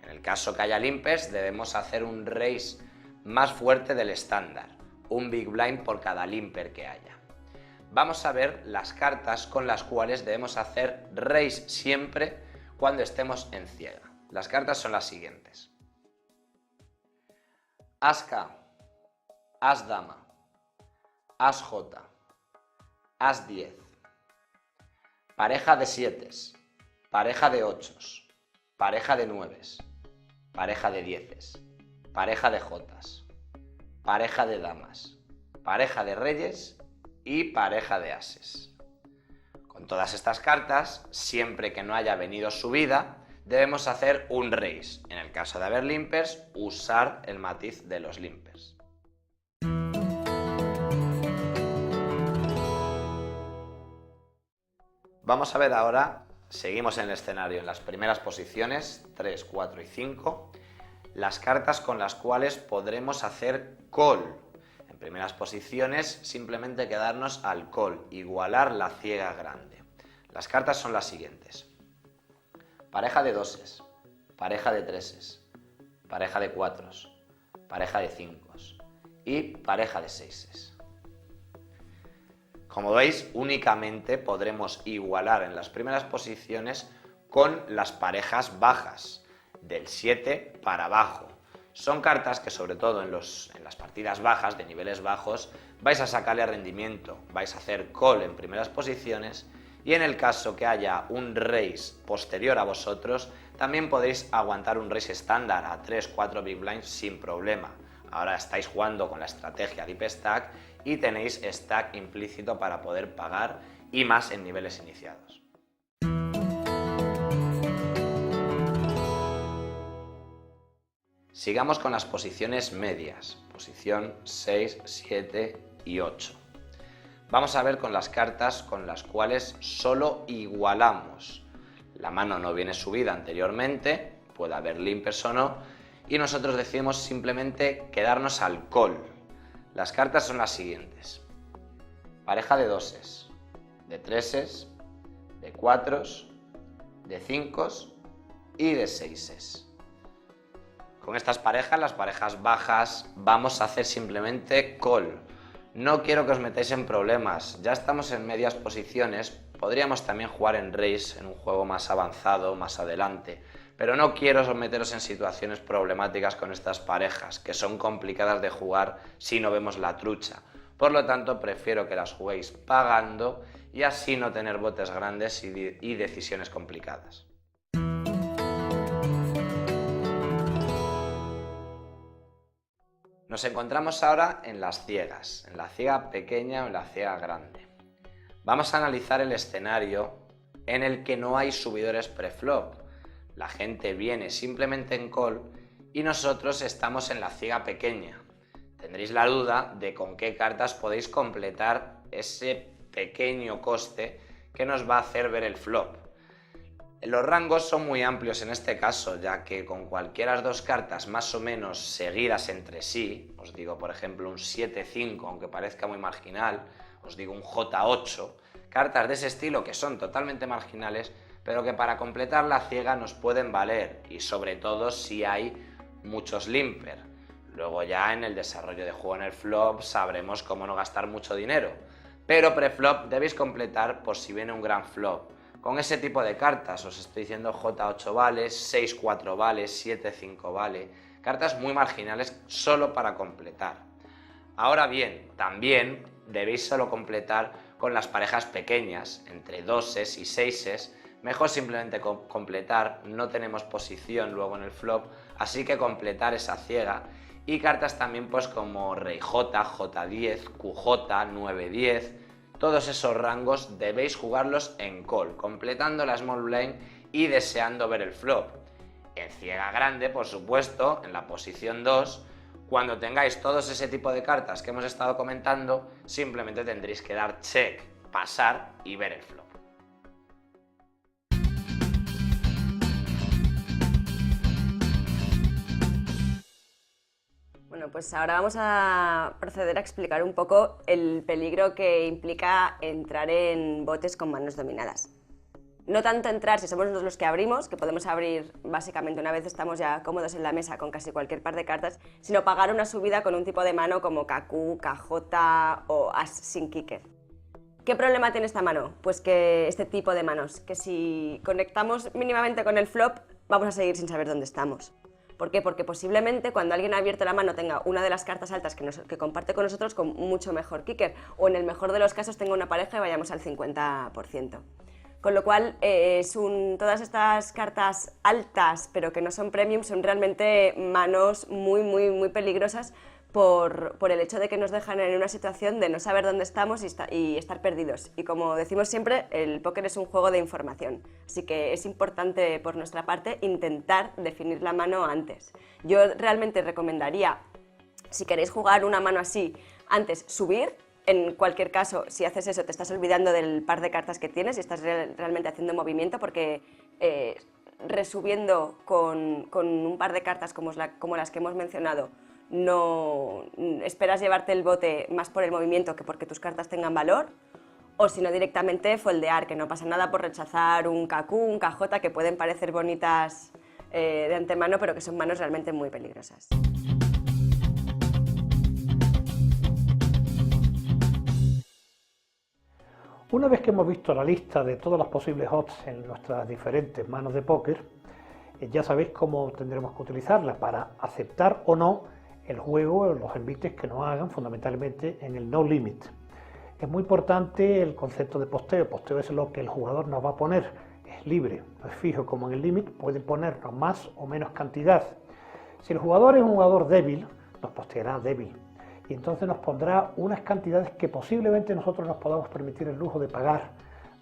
En el caso que haya limpers, debemos hacer un raise más fuerte del estándar, un big blind por cada limper que haya. Vamos a ver las cartas con las cuales debemos hacer raise siempre cuando estemos en ciega. Las cartas son las siguientes: As K, As Dama, As J, As 10, pareja de 7, pareja de 8, pareja de 9, pareja de 10, pareja de Jotas, pareja de damas, pareja de reyes y pareja de ases. Con todas estas cartas, siempre que no haya venido subida, debemos hacer un raise. En el caso de haber limpers, usar el matiz de los limpers. Vamos a ver ahora, seguimos en el escenario en las primeras posiciones, 3, 4 y 5, las cartas con las cuales podremos hacer call. En primeras posiciones, simplemente quedarnos al call, igualar la ciega grande. Las cartas son las siguientes: pareja de doses, pareja de treses, pareja de cuatros, pareja de cincos y pareja de seises. Como veis, únicamente podremos igualar en las primeras posiciones con las parejas bajas, del 7 para abajo. Son cartas que, sobre todo en las partidas bajas, de niveles bajos, vais a sacarle rendimiento, vais a hacer call en primeras posiciones, y en el caso que haya un raise posterior a vosotros, también podéis aguantar un raise estándar a 3-4 big blinds sin problema. Ahora estáis jugando con la estrategia Deep Stack y tenéis stack implícito para poder pagar, y más en niveles iniciados. Sigamos con las posiciones medias, posición 6, 7 y 8. Vamos a ver con las cartas con las cuales solo igualamos. La mano no viene subida anteriormente, puede haber limpers o no, y nosotros decidimos simplemente quedarnos al call. Las cartas son las siguientes: pareja de doses, de treses, de cuatros, de cincos y de seises. Con estas parejas, las parejas bajas, vamos a hacer simplemente call. No quiero que os metáis en problemas, ya estamos en medias posiciones, podríamos también jugar en raise, en un juego más avanzado, más adelante, pero no quiero meteros en situaciones problemáticas con estas parejas, que son complicadas de jugar si no vemos la trucha. Por lo tanto, prefiero que las juguéis pagando y así no tener botes grandes y decisiones complicadas. Nos encontramos ahora en las ciegas, en la ciega pequeña o en la ciega grande. Vamos a analizar el escenario en el que no hay subidores preflop. La gente viene simplemente en call y nosotros estamos en la ciega pequeña. Tendréis la duda de con qué cartas podéis completar ese pequeño coste que nos va a hacer ver el flop. Los rangos son muy amplios en este caso, ya que con cualquiera de las dos cartas más o menos seguidas entre sí, os digo por ejemplo un 7-5, aunque parezca muy marginal, os digo un J8, cartas de ese estilo que son totalmente marginales, pero que para completar la ciega nos pueden valer, y sobre todo si hay muchos limper. Luego ya en el desarrollo de juego en el flop sabremos cómo no gastar mucho dinero, pero preflop debéis completar por si viene un gran flop. Con ese tipo de cartas, os estoy diciendo J8 vale, 6-4 vale, 7-5 vale, cartas muy marginales solo para completar. Ahora bien, también debéis solo completar con las parejas pequeñas, entre doses y seises, mejor simplemente completar, no tenemos posición luego en el flop, así que completar esa ciega, y cartas también pues como Rey J, J10, QJ, 9-10, todos esos rangos debéis jugarlos en call, completando la small blind y deseando ver el flop. En ciega grande, por supuesto, en la posición 2, cuando tengáis todos ese tipo de cartas que hemos estado comentando, simplemente tendréis que dar check, pasar y ver el flop. Bueno, pues ahora vamos a proceder a explicar un poco el peligro que implica entrar en botes con manos dominadas. No tanto entrar si somos nosotros los que abrimos, que podemos abrir básicamente una vez estamos ya cómodos en la mesa con casi cualquier par de cartas, sino pagar una subida con un tipo de mano como KQ, KJ o As sin kicker. ¿Qué problema tiene esta mano? Pues que este tipo de manos, que si conectamos mínimamente con el flop, vamos a seguir sin saber dónde estamos. ¿Por qué? Porque posiblemente cuando alguien ha abierto la mano tenga una de las cartas altas que comparte con nosotros con mucho mejor kicker, o en el mejor de los casos tenga una pareja y vayamos al 50%. Con lo cual, todas estas cartas altas, pero que no son premium, son realmente manos muy peligrosas por el hecho de que nos dejan en una situación de no saber dónde estamos y estar perdidos. Y como decimos siempre, el póker es un juego de información, así que es importante por nuestra parte intentar definir la mano antes. Yo realmente recomendaría, si queréis jugar una mano así, antes subir. En cualquier caso, si haces eso, te estás olvidando del par de cartas que tienes y estás realmente haciendo movimiento, porque resubiendo con un par de cartas como las que hemos mencionado, no esperas llevarte el bote más por el movimiento que porque tus cartas tengan valor. o si no directamente foldear, que no pasa nada por rechazar un KQ, un KJ, que pueden parecer bonitas de antemano, pero que son manos realmente muy peligrosas. Una vez que hemos visto la lista de todos los posibles odds en nuestras diferentes manos de póker, ya sabéis cómo tendremos que utilizarla para aceptar o no el juego o los envites que nos hagan, fundamentalmente en el no limit. Es muy importante el concepto de posteo. Posteo es lo que el jugador nos va a poner, es libre, no es fijo como en el limit, puede ponernos más o menos cantidad. Si el jugador es un jugador débil, nos posteará débil. Y entonces nos pondrá unas cantidades que posiblemente nosotros nos podamos permitir el lujo de pagar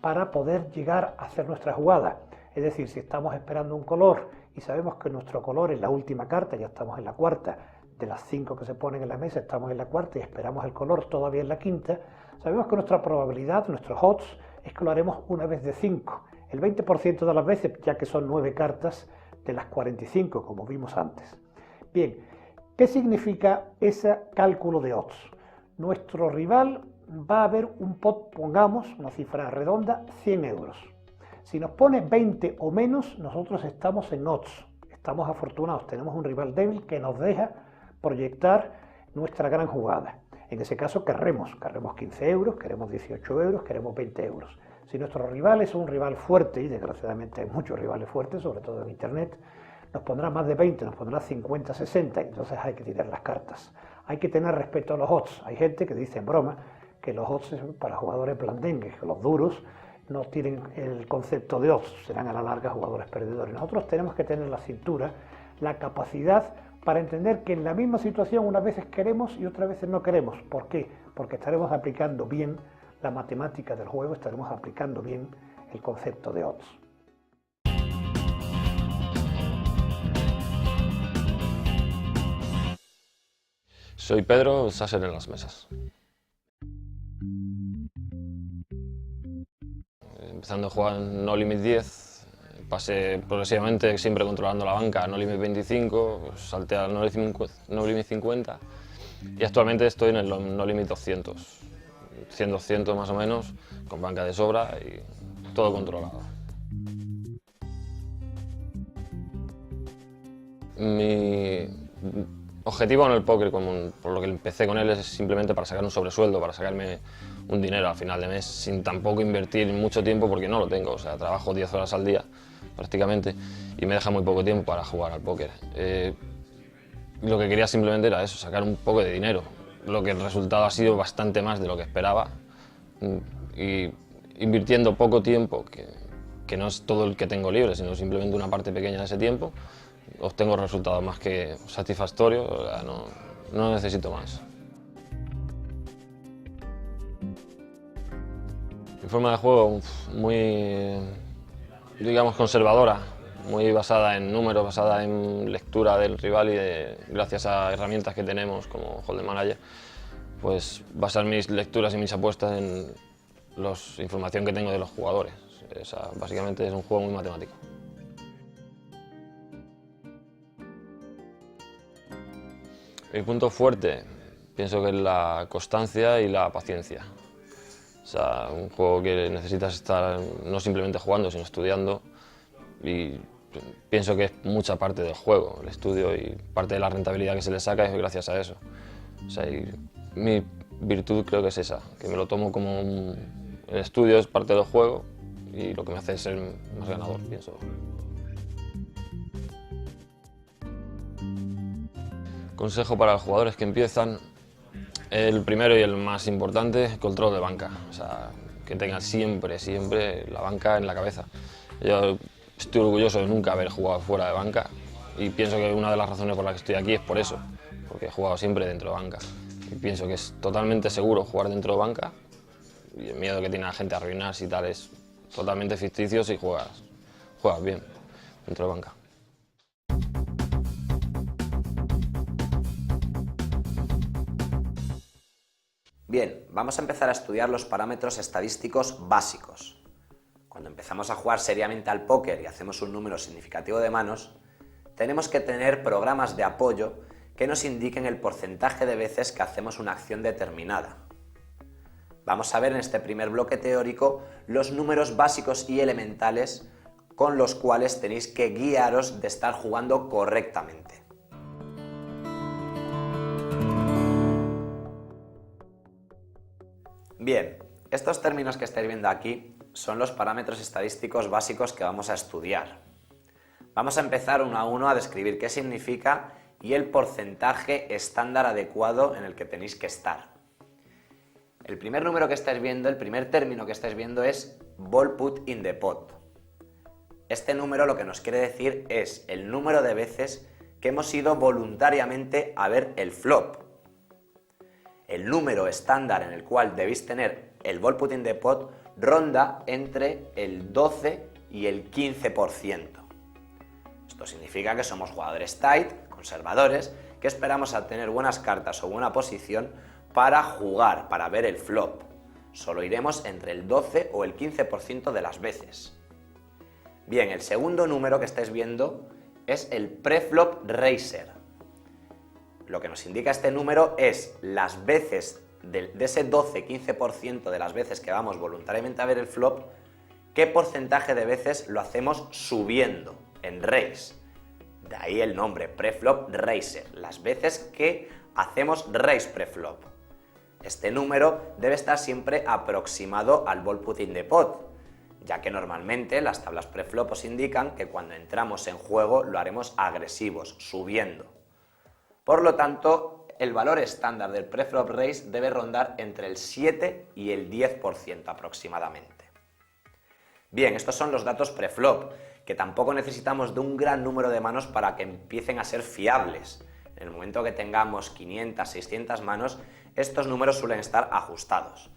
para poder llegar a hacer nuestra jugada. Es decir, si estamos esperando un color y sabemos que nuestro color es la última carta, ya estamos en la cuarta, de las 5 que se ponen en la mesa estamos en la cuarta y esperamos el color todavía en la quinta, sabemos que nuestra probabilidad, nuestros odds, es que lo haremos una vez de 5, el 20% de las veces, ya que son 9 cartas de las 45, como vimos antes. Bien, ¿qué significa ese cálculo de odds? Nuestro rival va a ver un pot, pongamos una cifra redonda, 100 euros. Si nos pone 20 o menos, nosotros estamos en odds, estamos afortunados, tenemos un rival débil que nos deja proyectar nuestra gran jugada. En ese caso querremos 15 euros, queremos 18 euros, queremos 20 euros. Si nuestro rival es un rival fuerte, y desgraciadamente hay muchos rivales fuertes, sobre todo en internet, nos pondrá más de 20, nos pondrá 50, 60, y entonces hay que tirar las cartas. Hay que tener respeto a los odds. Hay gente que dice en broma que los odds son para jugadores blandengues, que los duros no tienen el concepto de odds, serán a la larga jugadores perdedores. Nosotros tenemos que tener la cintura, la capacidad para entender que en la misma situación unas veces queremos y otras veces no queremos. ¿Por qué? Porque estaremos aplicando bien la matemática del juego, estaremos aplicando bien el concepto de odds. Soy Pedro, Sasser en las mesas. Empezando a jugar en No Limit 10, pasé progresivamente siempre controlando la banca a No Limit 25, salté al No Limit 50 y actualmente estoy en el No Limit 200, 100-200 más o menos, con banca de sobra y todo controlado. Mi objetivo en el póker, por lo que empecé con él, es simplemente para sacar un sobresueldo, para sacarme un dinero al final de mes, sin tampoco invertir mucho tiempo porque no lo tengo. O sea, trabajo 10 horas al día prácticamente y me deja muy poco tiempo para jugar al póker. Lo que quería simplemente era eso, sacar un poco de dinero. Lo que el resultado ha sido bastante más de lo que esperaba y invirtiendo poco tiempo, que no es todo el que tengo libre, sino simplemente una parte pequeña de ese tiempo, obtengo resultados más que satisfactorios, o sea, no necesito más. Mi forma de juego muy, digamos, conservadora, muy basada en números, basada en lectura del rival y gracias a herramientas que tenemos como Hold'em Manager, pues basar mis lecturas y mis apuestas en la información que tengo de los jugadores. O sea, básicamente es un juego muy matemático. Mi punto fuerte, pienso que es la constancia y la paciencia. O sea, un juego que necesitas estar no simplemente jugando, sino estudiando. Y pienso que es mucha parte del juego, el estudio, y parte de la rentabilidad que se le saca es gracias a eso. O sea, mi virtud creo que es esa, que me lo tomo como el estudio es parte del juego y lo que me hace ser más ganador, pienso. Consejo para los jugadores que empiezan, el primero y el más importante, control de banca. O sea, que tengan siempre la banca en la cabeza. Yo estoy orgulloso de nunca haber jugado fuera de banca y pienso que una de las razones por las que estoy aquí es por eso, porque he jugado siempre dentro de banca. Y pienso que es totalmente seguro jugar dentro de banca y el miedo que tiene la gente a arruinarse y tal es totalmente ficticio si juegas bien dentro de banca. Bien, vamos a empezar a estudiar los parámetros estadísticos básicos. Cuando empezamos a jugar seriamente al póker y hacemos un número significativo de manos, tenemos que tener programas de apoyo que nos indiquen el porcentaje de veces que hacemos una acción determinada. Vamos a ver en este primer bloque teórico los números básicos y elementales con los cuales tenéis que guiaros de estar jugando correctamente. Bien, estos términos que estáis viendo aquí son los parámetros estadísticos básicos que vamos a estudiar. Vamos a empezar uno a uno a describir qué significa y el porcentaje estándar adecuado en el que tenéis que estar. El primer número que estáis viendo, el primer término que estáis viendo es ball put in the pot. Este número lo que nos quiere decir es el número de veces que hemos ido voluntariamente a ver el flop. El número estándar en el cual debéis tener el ball put in the pot ronda entre el 12 y el 15%. Esto significa que somos jugadores tight, conservadores, que esperamos a tener buenas cartas o buena posición para jugar, para ver el flop. Solo iremos entre el 12 o el 15% de las veces. Bien, el segundo número que estáis viendo es el preflop raiser. Lo que nos indica este número es las veces de ese 12-15% de las veces que vamos voluntariamente a ver el flop, qué porcentaje de veces lo hacemos subiendo en raise. De ahí el nombre, preflop raiser, las veces que hacemos raise preflop. Este número debe estar siempre aproximado al ball put in the pot, ya que normalmente las tablas preflop os indican que cuando entramos en juego lo haremos agresivos, subiendo. Por lo tanto, el valor estándar del preflop raise debe rondar entre el 7 y el 10% aproximadamente. Bien, estos son los datos preflop, que tampoco necesitamos de un gran número de manos para que empiecen a ser fiables. En el momento que tengamos 500, 600 manos, estos números suelen estar ajustados.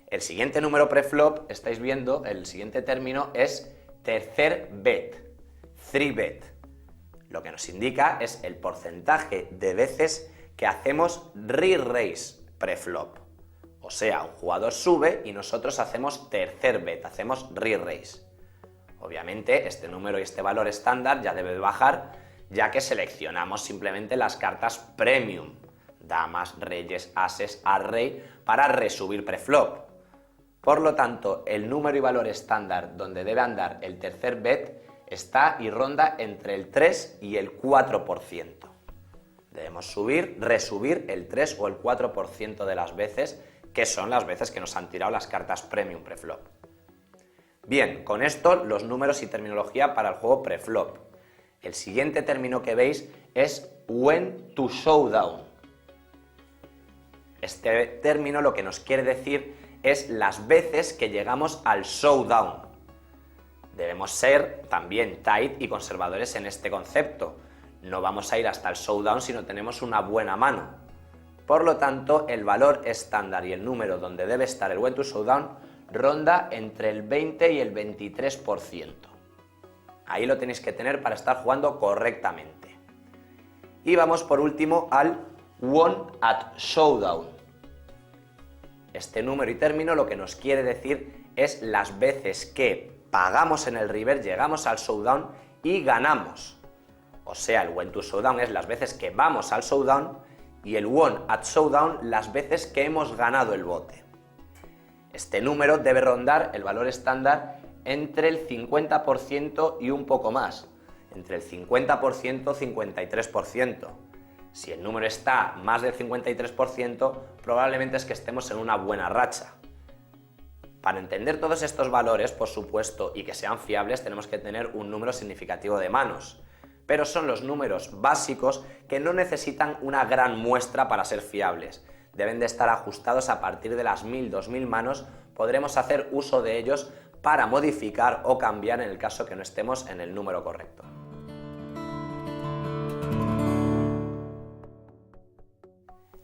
El siguiente número preflop, estáis viendo, el siguiente término es tercer bet, 3-bet. Lo que nos indica es el porcentaje de veces que hacemos re-raise preflop. O sea, un jugador sube y nosotros hacemos tercer bet, hacemos re-raise. Obviamente este número y este valor estándar ya debe bajar, ya que seleccionamos simplemente las cartas premium, damas, reyes, ases, as-rey, para resubir preflop. Por lo tanto, el número y valor estándar donde debe andar el tercer bet está y ronda entre el 3 y el 4%. Debemos resubir el 3 o el 4% de las veces, que son las veces que nos han tirado las cartas premium preflop. Bien, con esto los números y terminología para el juego preflop. El siguiente término que veis es when to showdown. Este término lo que nos quiere decir es las veces que llegamos al showdown. Debemos ser también tight y conservadores en este concepto. No vamos a ir hasta el showdown si no tenemos una buena mano. Por lo tanto, el valor estándar y el número donde debe estar el when to showdown ronda entre el 20 y el 23%. Ahí lo tenéis que tener para estar jugando correctamente. Y vamos por último al won at showdown. Este número y término lo que nos quiere decir es las veces que pagamos en el river, llegamos al showdown y ganamos. O sea, el win to showdown es las veces que vamos al showdown y el won at showdown las veces que hemos ganado el bote. Este número debe rondar el valor estándar entre el 50% y un poco más, entre el 50% y 53%. Si el número está más del 53%, probablemente es que estemos en una buena racha. Para entender todos estos valores, por supuesto, y que sean fiables, tenemos que tener un número significativo de manos. Pero son los números básicos que no necesitan una gran muestra para ser fiables. Deben de estar ajustados a partir de las 1000, 2000 manos. Podremos hacer uso de ellos para modificar o cambiar en el caso que no estemos en el número correcto.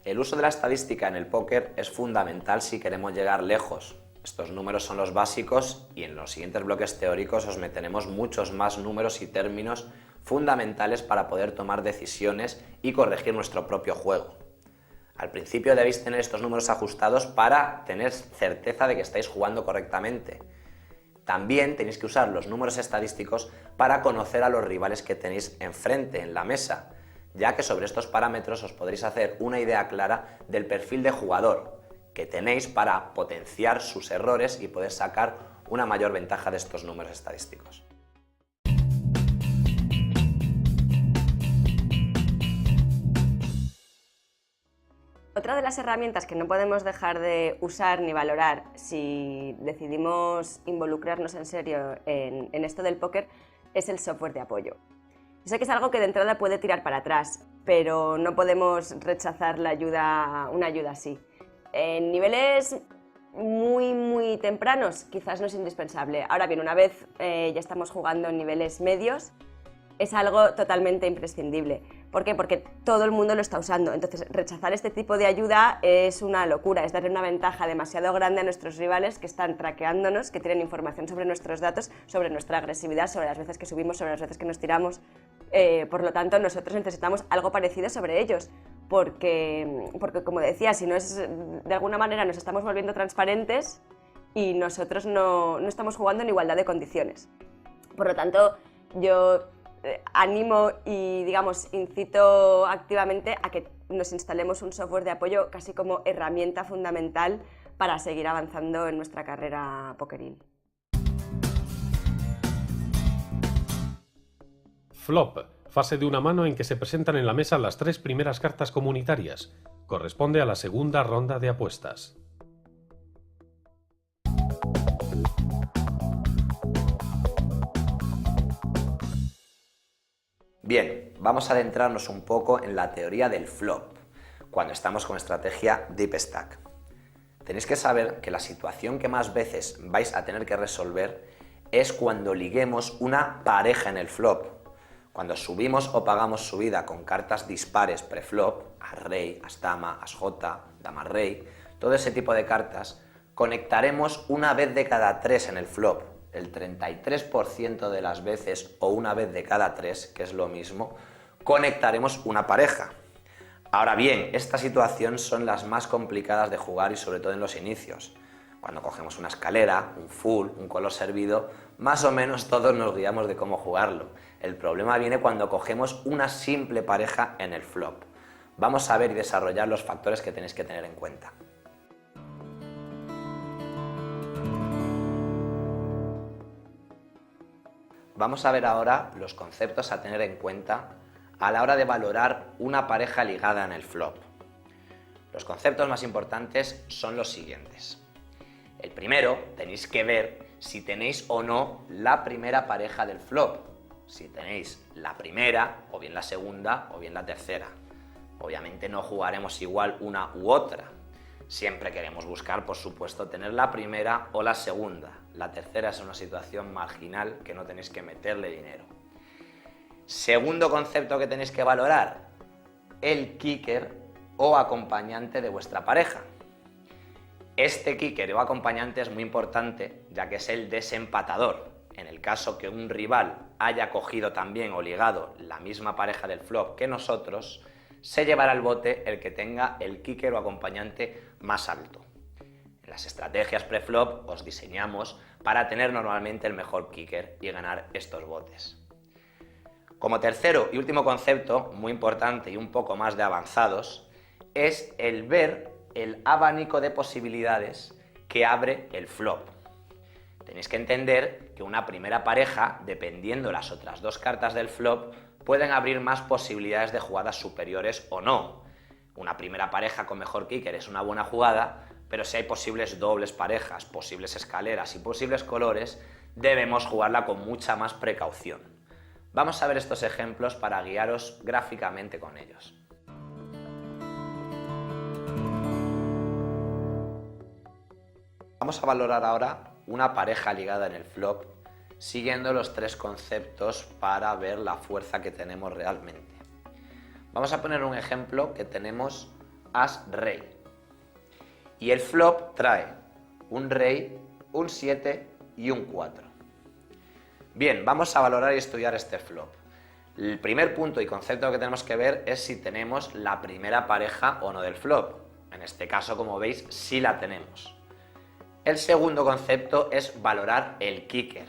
El uso de la estadística en el póker es fundamental si queremos llegar lejos. Estos números son los básicos y en los siguientes bloques teóricos os meteremos muchos más números y términos fundamentales para poder tomar decisiones y corregir nuestro propio juego. Al principio debéis tener estos números ajustados para tener certeza de que estáis jugando correctamente. También tenéis que usar los números estadísticos para conocer a los rivales que tenéis enfrente en la mesa, ya que sobre estos parámetros os podréis hacer una idea clara del perfil de jugador, que tenéis para potenciar sus errores y poder sacar una mayor ventaja de estos números estadísticos. Otra de las herramientas que no podemos dejar de usar ni valorar si decidimos involucrarnos en serio en esto del póker es el software de apoyo. Yo sé que es algo que de entrada puede tirar para atrás, pero no podemos rechazar una ayuda así. En niveles muy tempranos quizás no es indispensable. Ahora bien, una vez ya estamos jugando en niveles medios, es algo totalmente imprescindible. ¿Por qué? Porque todo el mundo lo está usando. Entonces, rechazar este tipo de ayuda es una locura, es darle una ventaja demasiado grande a nuestros rivales que están traqueándonos, que tienen información sobre nuestros datos, sobre nuestra agresividad, sobre las veces que subimos, sobre las veces que nos tiramos. Por lo tanto, nosotros necesitamos algo parecido sobre ellos, porque como decía, si no es de alguna manera nos estamos volviendo transparentes y nosotros no estamos jugando en igualdad de condiciones. Por lo tanto, yo animo y, digamos, incito activamente a que nos instalemos un software de apoyo casi como herramienta fundamental para seguir avanzando en nuestra carrera pokeril. Flop, fase de una mano en que se presentan en la mesa las 3 primeras cartas comunitarias. Corresponde a la segunda ronda de apuestas. Bien, vamos a adentrarnos un poco en la teoría del flop, cuando estamos con estrategia Deep Stack. Tenéis que saber que la situación que más veces vais a tener que resolver es cuando liguemos una pareja en el flop. Cuando subimos o pagamos subida con cartas dispares preflop, as rey, as dama, as jota, dama rey, todo ese tipo de cartas, conectaremos una vez de cada 3 en el flop. El 33% de las veces o una vez de cada 3, que es lo mismo, conectaremos una pareja. Ahora bien, esta situación son las más complicadas de jugar y sobre todo en los inicios. Cuando cogemos una escalera, un full, un color servido, más o menos todos nos guiamos de cómo jugarlo. El problema viene cuando cogemos una simple pareja en el flop. Vamos a ver y desarrollar los factores que tenéis que tener en cuenta. Vamos a ver ahora los conceptos a tener en cuenta a la hora de valorar una pareja ligada en el flop. Los conceptos más importantes son los siguientes. El primero, tenéis que ver si tenéis o no la primera pareja del flop. Si tenéis la primera, o bien la segunda, o bien la tercera. Obviamente no jugaremos igual una u otra. Siempre queremos buscar, por supuesto, tener la primera o la segunda. La tercera es una situación marginal que no tenéis que meterle dinero. Segundo concepto que tenéis que valorar, el kicker o acompañante de vuestra pareja. Este kicker o acompañante es muy importante, ya que es el desempatador. En el caso que un rival haya cogido también o ligado la misma pareja del flop que nosotros, se llevará al bote el que tenga el kicker o acompañante más alto. En las estrategias preflop os diseñamos para tener normalmente el mejor kicker y ganar estos botes. Como tercero y último concepto, muy importante y un poco más de avanzados, es el ver el abanico de posibilidades que abre el flop. Tenéis que entender que una primera pareja, dependiendo las otras 2 cartas del flop, pueden abrir más posibilidades de jugadas superiores o no. Una primera pareja con mejor kicker es una buena jugada, pero si hay posibles dobles parejas, posibles escaleras y posibles colores, debemos jugarla con mucha más precaución. Vamos a ver estos ejemplos para guiaros gráficamente con ellos. Vamos a valorar ahora una pareja ligada en el flop, siguiendo los 3 conceptos para ver la fuerza que tenemos realmente. Vamos a poner un ejemplo que tenemos as-rey. Y el flop trae un rey, un 7 y un 4. Bien, vamos a valorar y estudiar este flop. El primer punto y concepto que tenemos que ver es si tenemos la primera pareja o no del flop. En este caso, como veis, sí la tenemos. El segundo concepto es valorar el kicker.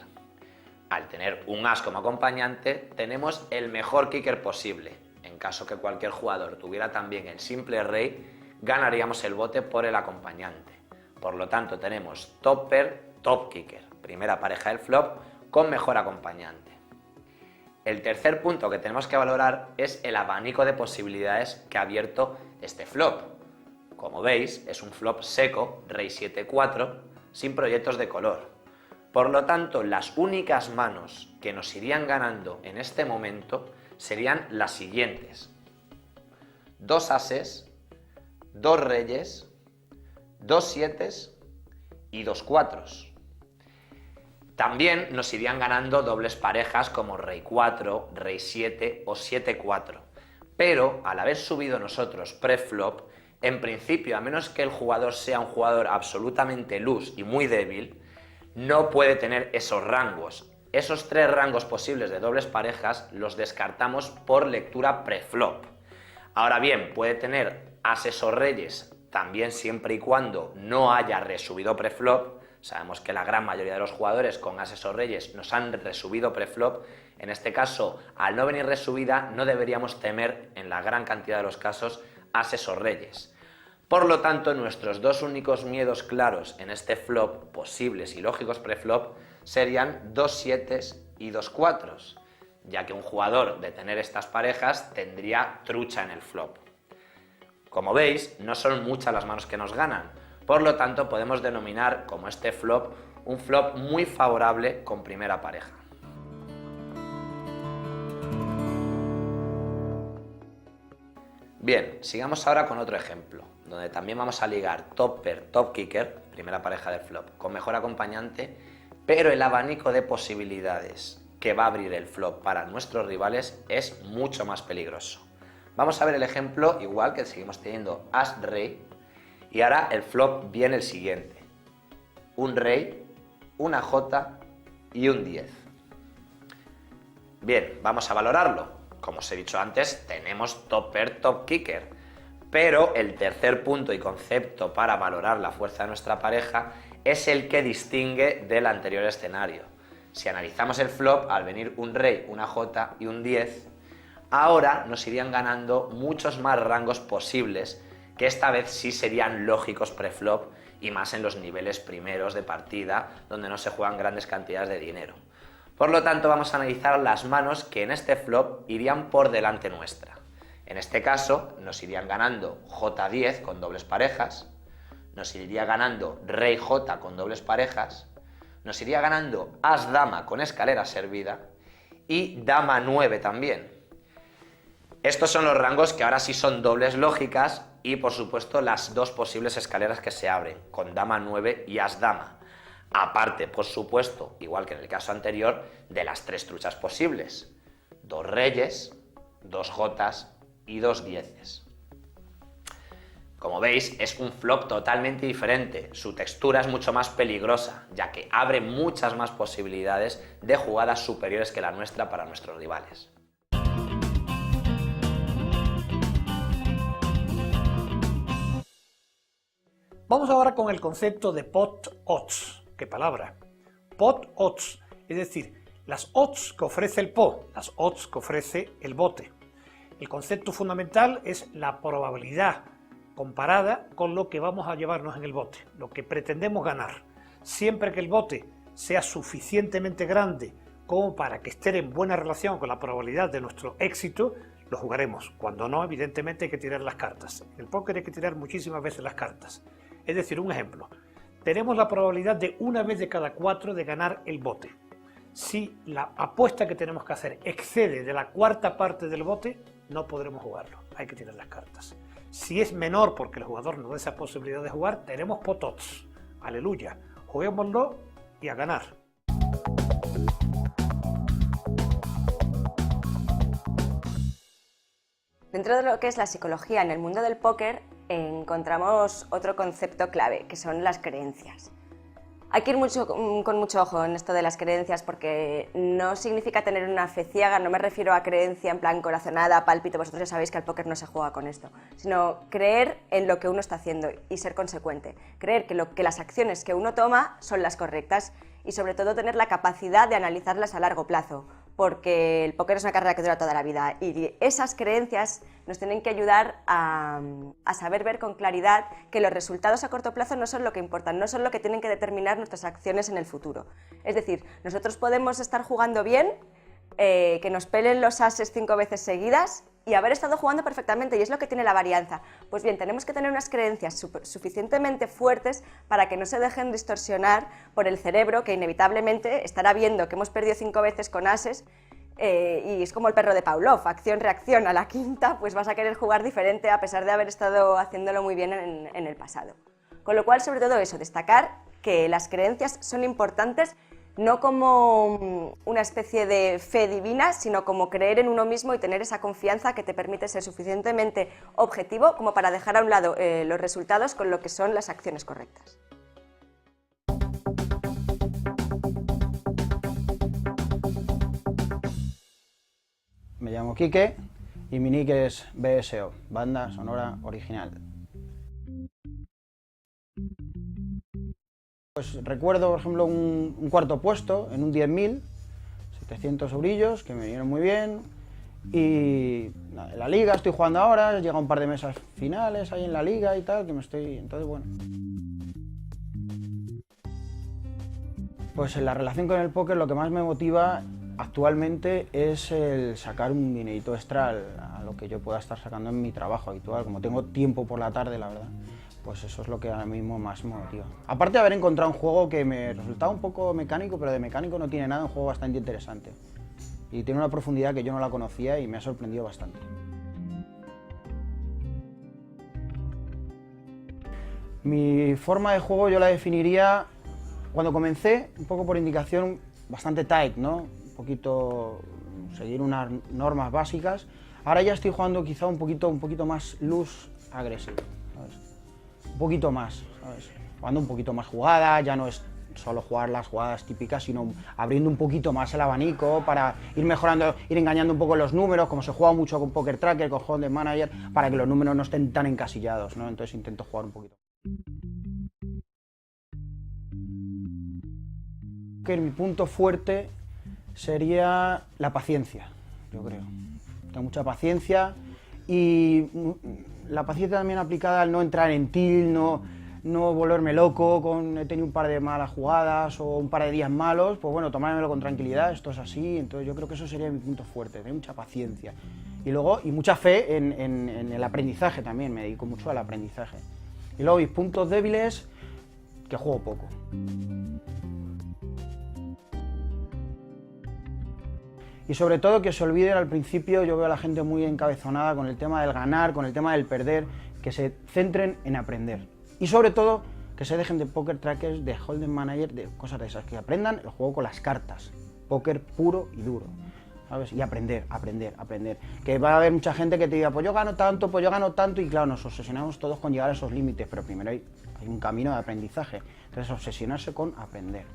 Al tener un as como acompañante, tenemos el mejor kicker posible. En caso que cualquier jugador tuviera también el simple rey, ganaríamos el bote por el acompañante. Por lo tanto, tenemos top pair, top kicker, primera pareja del flop con mejor acompañante. El tercer punto que tenemos que valorar es el abanico de posibilidades que ha abierto este flop. Como veis, es un flop seco, rey 7-4, sin proyectos de color. Por lo tanto, las únicas manos que nos irían ganando en este momento serían las siguientes: 2 ases, 2 reyes, 2 sietes y 2 cuatros. También nos irían ganando dobles parejas como rey 4, rey 7 o 7-4. Pero al haber subido nosotros preflop, en principio, a menos que el jugador sea un jugador absolutamente loose y muy débil, no puede tener esos rangos. Esos 3 rangos posibles de dobles parejas los descartamos por lectura preflop. Ahora bien, puede tener ases o reyes también siempre y cuando no haya resubido preflop. Sabemos que la gran mayoría de los jugadores con ases o reyes nos han resubido preflop. En este caso, al no venir resubida, no deberíamos temer en la gran cantidad de los casos ases o reyes. Por lo tanto, nuestros 2 únicos miedos claros en este flop, posibles y lógicos preflop, serían 2 sietes y 2 cuatros, ya que un jugador de tener estas parejas tendría trucha en el flop. Como veis, no son muchas las manos que nos ganan, por lo tanto podemos denominar como este flop un flop muy favorable con primera pareja. Bien, sigamos ahora con otro ejemplo, donde también vamos a ligar top pair, top kicker, primera pareja del flop, con mejor acompañante, pero el abanico de posibilidades que va a abrir el flop para nuestros rivales es mucho más peligroso. Vamos a ver el ejemplo igual que seguimos teniendo as-rey, y ahora el flop viene el siguiente: un rey, una jota y un 10. Bien, vamos a valorarlo. Como os he dicho antes, tenemos top pair, top kicker, pero el tercer punto y concepto para valorar la fuerza de nuestra pareja es el que distingue del anterior escenario. Si analizamos el flop, al venir un rey, una jota y un 10, ahora nos irían ganando muchos más rangos posibles, que esta vez sí serían lógicos preflop y más en los niveles primeros de partida, donde no se juegan grandes cantidades de dinero. Por lo tanto, vamos a analizar las manos que en este flop irían por delante nuestra. En este caso, nos irían ganando J10 con dobles parejas, nos iría ganando Rey J con dobles parejas, nos iría ganando As-Dama con escalera servida y Dama 9 también. Estos son los rangos que ahora sí son dobles lógicas y, por supuesto, las 2 posibles escaleras que se abren, con Dama 9 y As-Dama. Aparte, por supuesto, igual que en el caso anterior, de las 3 truchas posibles: 2 reyes, 2 jotas y 2 dieces. Como veis, es un flop totalmente diferente. Su textura es mucho más peligrosa, ya que abre muchas más posibilidades de jugadas superiores que la nuestra para nuestros rivales. Vamos ahora con el concepto de pot odds. ¿Qué palabra? Pot odds, es decir, las odds que ofrece el pot, las odds que ofrece el bote. El concepto fundamental es la probabilidad comparada con lo que vamos a llevarnos en el bote, lo que pretendemos ganar. Siempre que el bote sea suficientemente grande como para que esté en buena relación con la probabilidad de nuestro éxito, lo jugaremos. Cuando no, evidentemente hay que tirar las cartas. En el póker hay que tirar muchísimas veces las cartas. Es decir, un ejemplo, tenemos la probabilidad de una vez de cada 4 de ganar el bote. Si la apuesta que tenemos que hacer excede de la 4ª parte del bote, no podremos jugarlo, hay que tirar las cartas. Si es menor porque el jugador no da esa posibilidad de jugar, tenemos pot odds. Aleluya, juguémoslo y a ganar. Dentro de lo que es la psicología en el mundo del póker, encontramos otro concepto clave, que son las creencias. Hay que ir con mucho ojo en esto de las creencias, porque no significa tener una fe ciega, no me refiero a creencia en plan corazonada, pálpito, vosotros ya sabéis que al póker no se juega con esto, sino creer en lo que uno está haciendo y ser consecuente, creer que las acciones que uno toma son las correctas y sobre todo tener la capacidad de analizarlas a largo plazo, porque el póker es una carrera que dura toda la vida y esas creencias nos tienen que ayudar a saber ver con claridad que los resultados a corto plazo no son lo que importan, no son lo que tienen que determinar nuestras acciones en el futuro. Es decir, nosotros podemos estar jugando bien, que nos pelen los ases 5 veces seguidas y haber estado jugando perfectamente, y es lo que tiene la varianza. Pues bien, tenemos que tener unas creencias suficientemente fuertes para que no se dejen distorsionar por el cerebro, que inevitablemente estará viendo que hemos perdido 5 veces con ases, y es como el perro de Pavlov, acción-reacción, a la quinta pues vas a querer jugar diferente a pesar de haber estado haciéndolo muy bien en el pasado. Con lo cual, sobre todo eso, destacar que las creencias son importantes, no como una especie de fe divina, sino como creer en uno mismo y tener esa confianza que te permite ser suficientemente objetivo como para dejar a un lado los resultados con lo que son las acciones correctas. Me llamo Quique y mi nick es BSO, Banda Sonora Original. Pues recuerdo, por ejemplo, un cuarto puesto en un 10.000, 700 eurillos, que me vinieron muy bien. Y nada, en la liga estoy jugando ahora, llega un par de mesas finales ahí en la liga y tal, que me estoy... Entonces, bueno. Pues en la relación con el póker lo que más me motiva actualmente es el sacar un dinerito extra a lo que yo pueda estar sacando en mi trabajo habitual. Como tengo tiempo por la tarde, la verdad, pues eso es lo que ahora mismo más me motiva. Aparte de haber encontrado un juego que me resultaba un poco mecánico, pero de mecánico no tiene nada, un juego bastante interesante. Y tiene una profundidad que yo no la conocía y me ha sorprendido bastante. Mi forma de juego yo la definiría, cuando comencé, un poco por indicación, bastante tight, ¿no? Un poquito seguir unas normas básicas. Ahora ya estoy jugando quizá un poquito más loose agresivo, ¿sabes? Un poquito más, ¿sabes? Jugando un poquito más jugada, ya no es solo jugar las jugadas típicas, sino abriendo un poquito más el abanico para ir mejorando, ir engañando un poco los números, como se juega mucho con Poker Tracker, con Hold'em Manager, para que los números no estén tan encasillados, ¿no? Entonces intento jugar un poquito. Que mi punto fuerte sería la paciencia, yo creo. Tengo mucha paciencia y la paciencia también aplicada al no entrar en tilt, no volverme loco, he tenido un par de malas jugadas o un par de días malos, pues bueno, tomármelo con tranquilidad, esto es así, entonces yo creo que eso sería mi punto fuerte, tener mucha paciencia. Y luego, y mucha fe en el aprendizaje también, me dedico mucho al aprendizaje. Y luego mis puntos débiles, que juego poco. Y sobre todo que se olviden al principio, yo veo a la gente muy encabezonada con el tema del ganar, con el tema del perder, que se centren en aprender. Y sobre todo, que se dejen de Poker Trackers, de Hold'em Manager, de cosas de esas, que aprendan el juego con las cartas, póker puro y duro, ¿sabes? Y aprender. Que va a haber mucha gente que te diga, pues yo gano tanto, y claro, nos obsesionamos todos con llegar a esos límites, pero primero hay un camino de aprendizaje, entonces obsesionarse con aprender.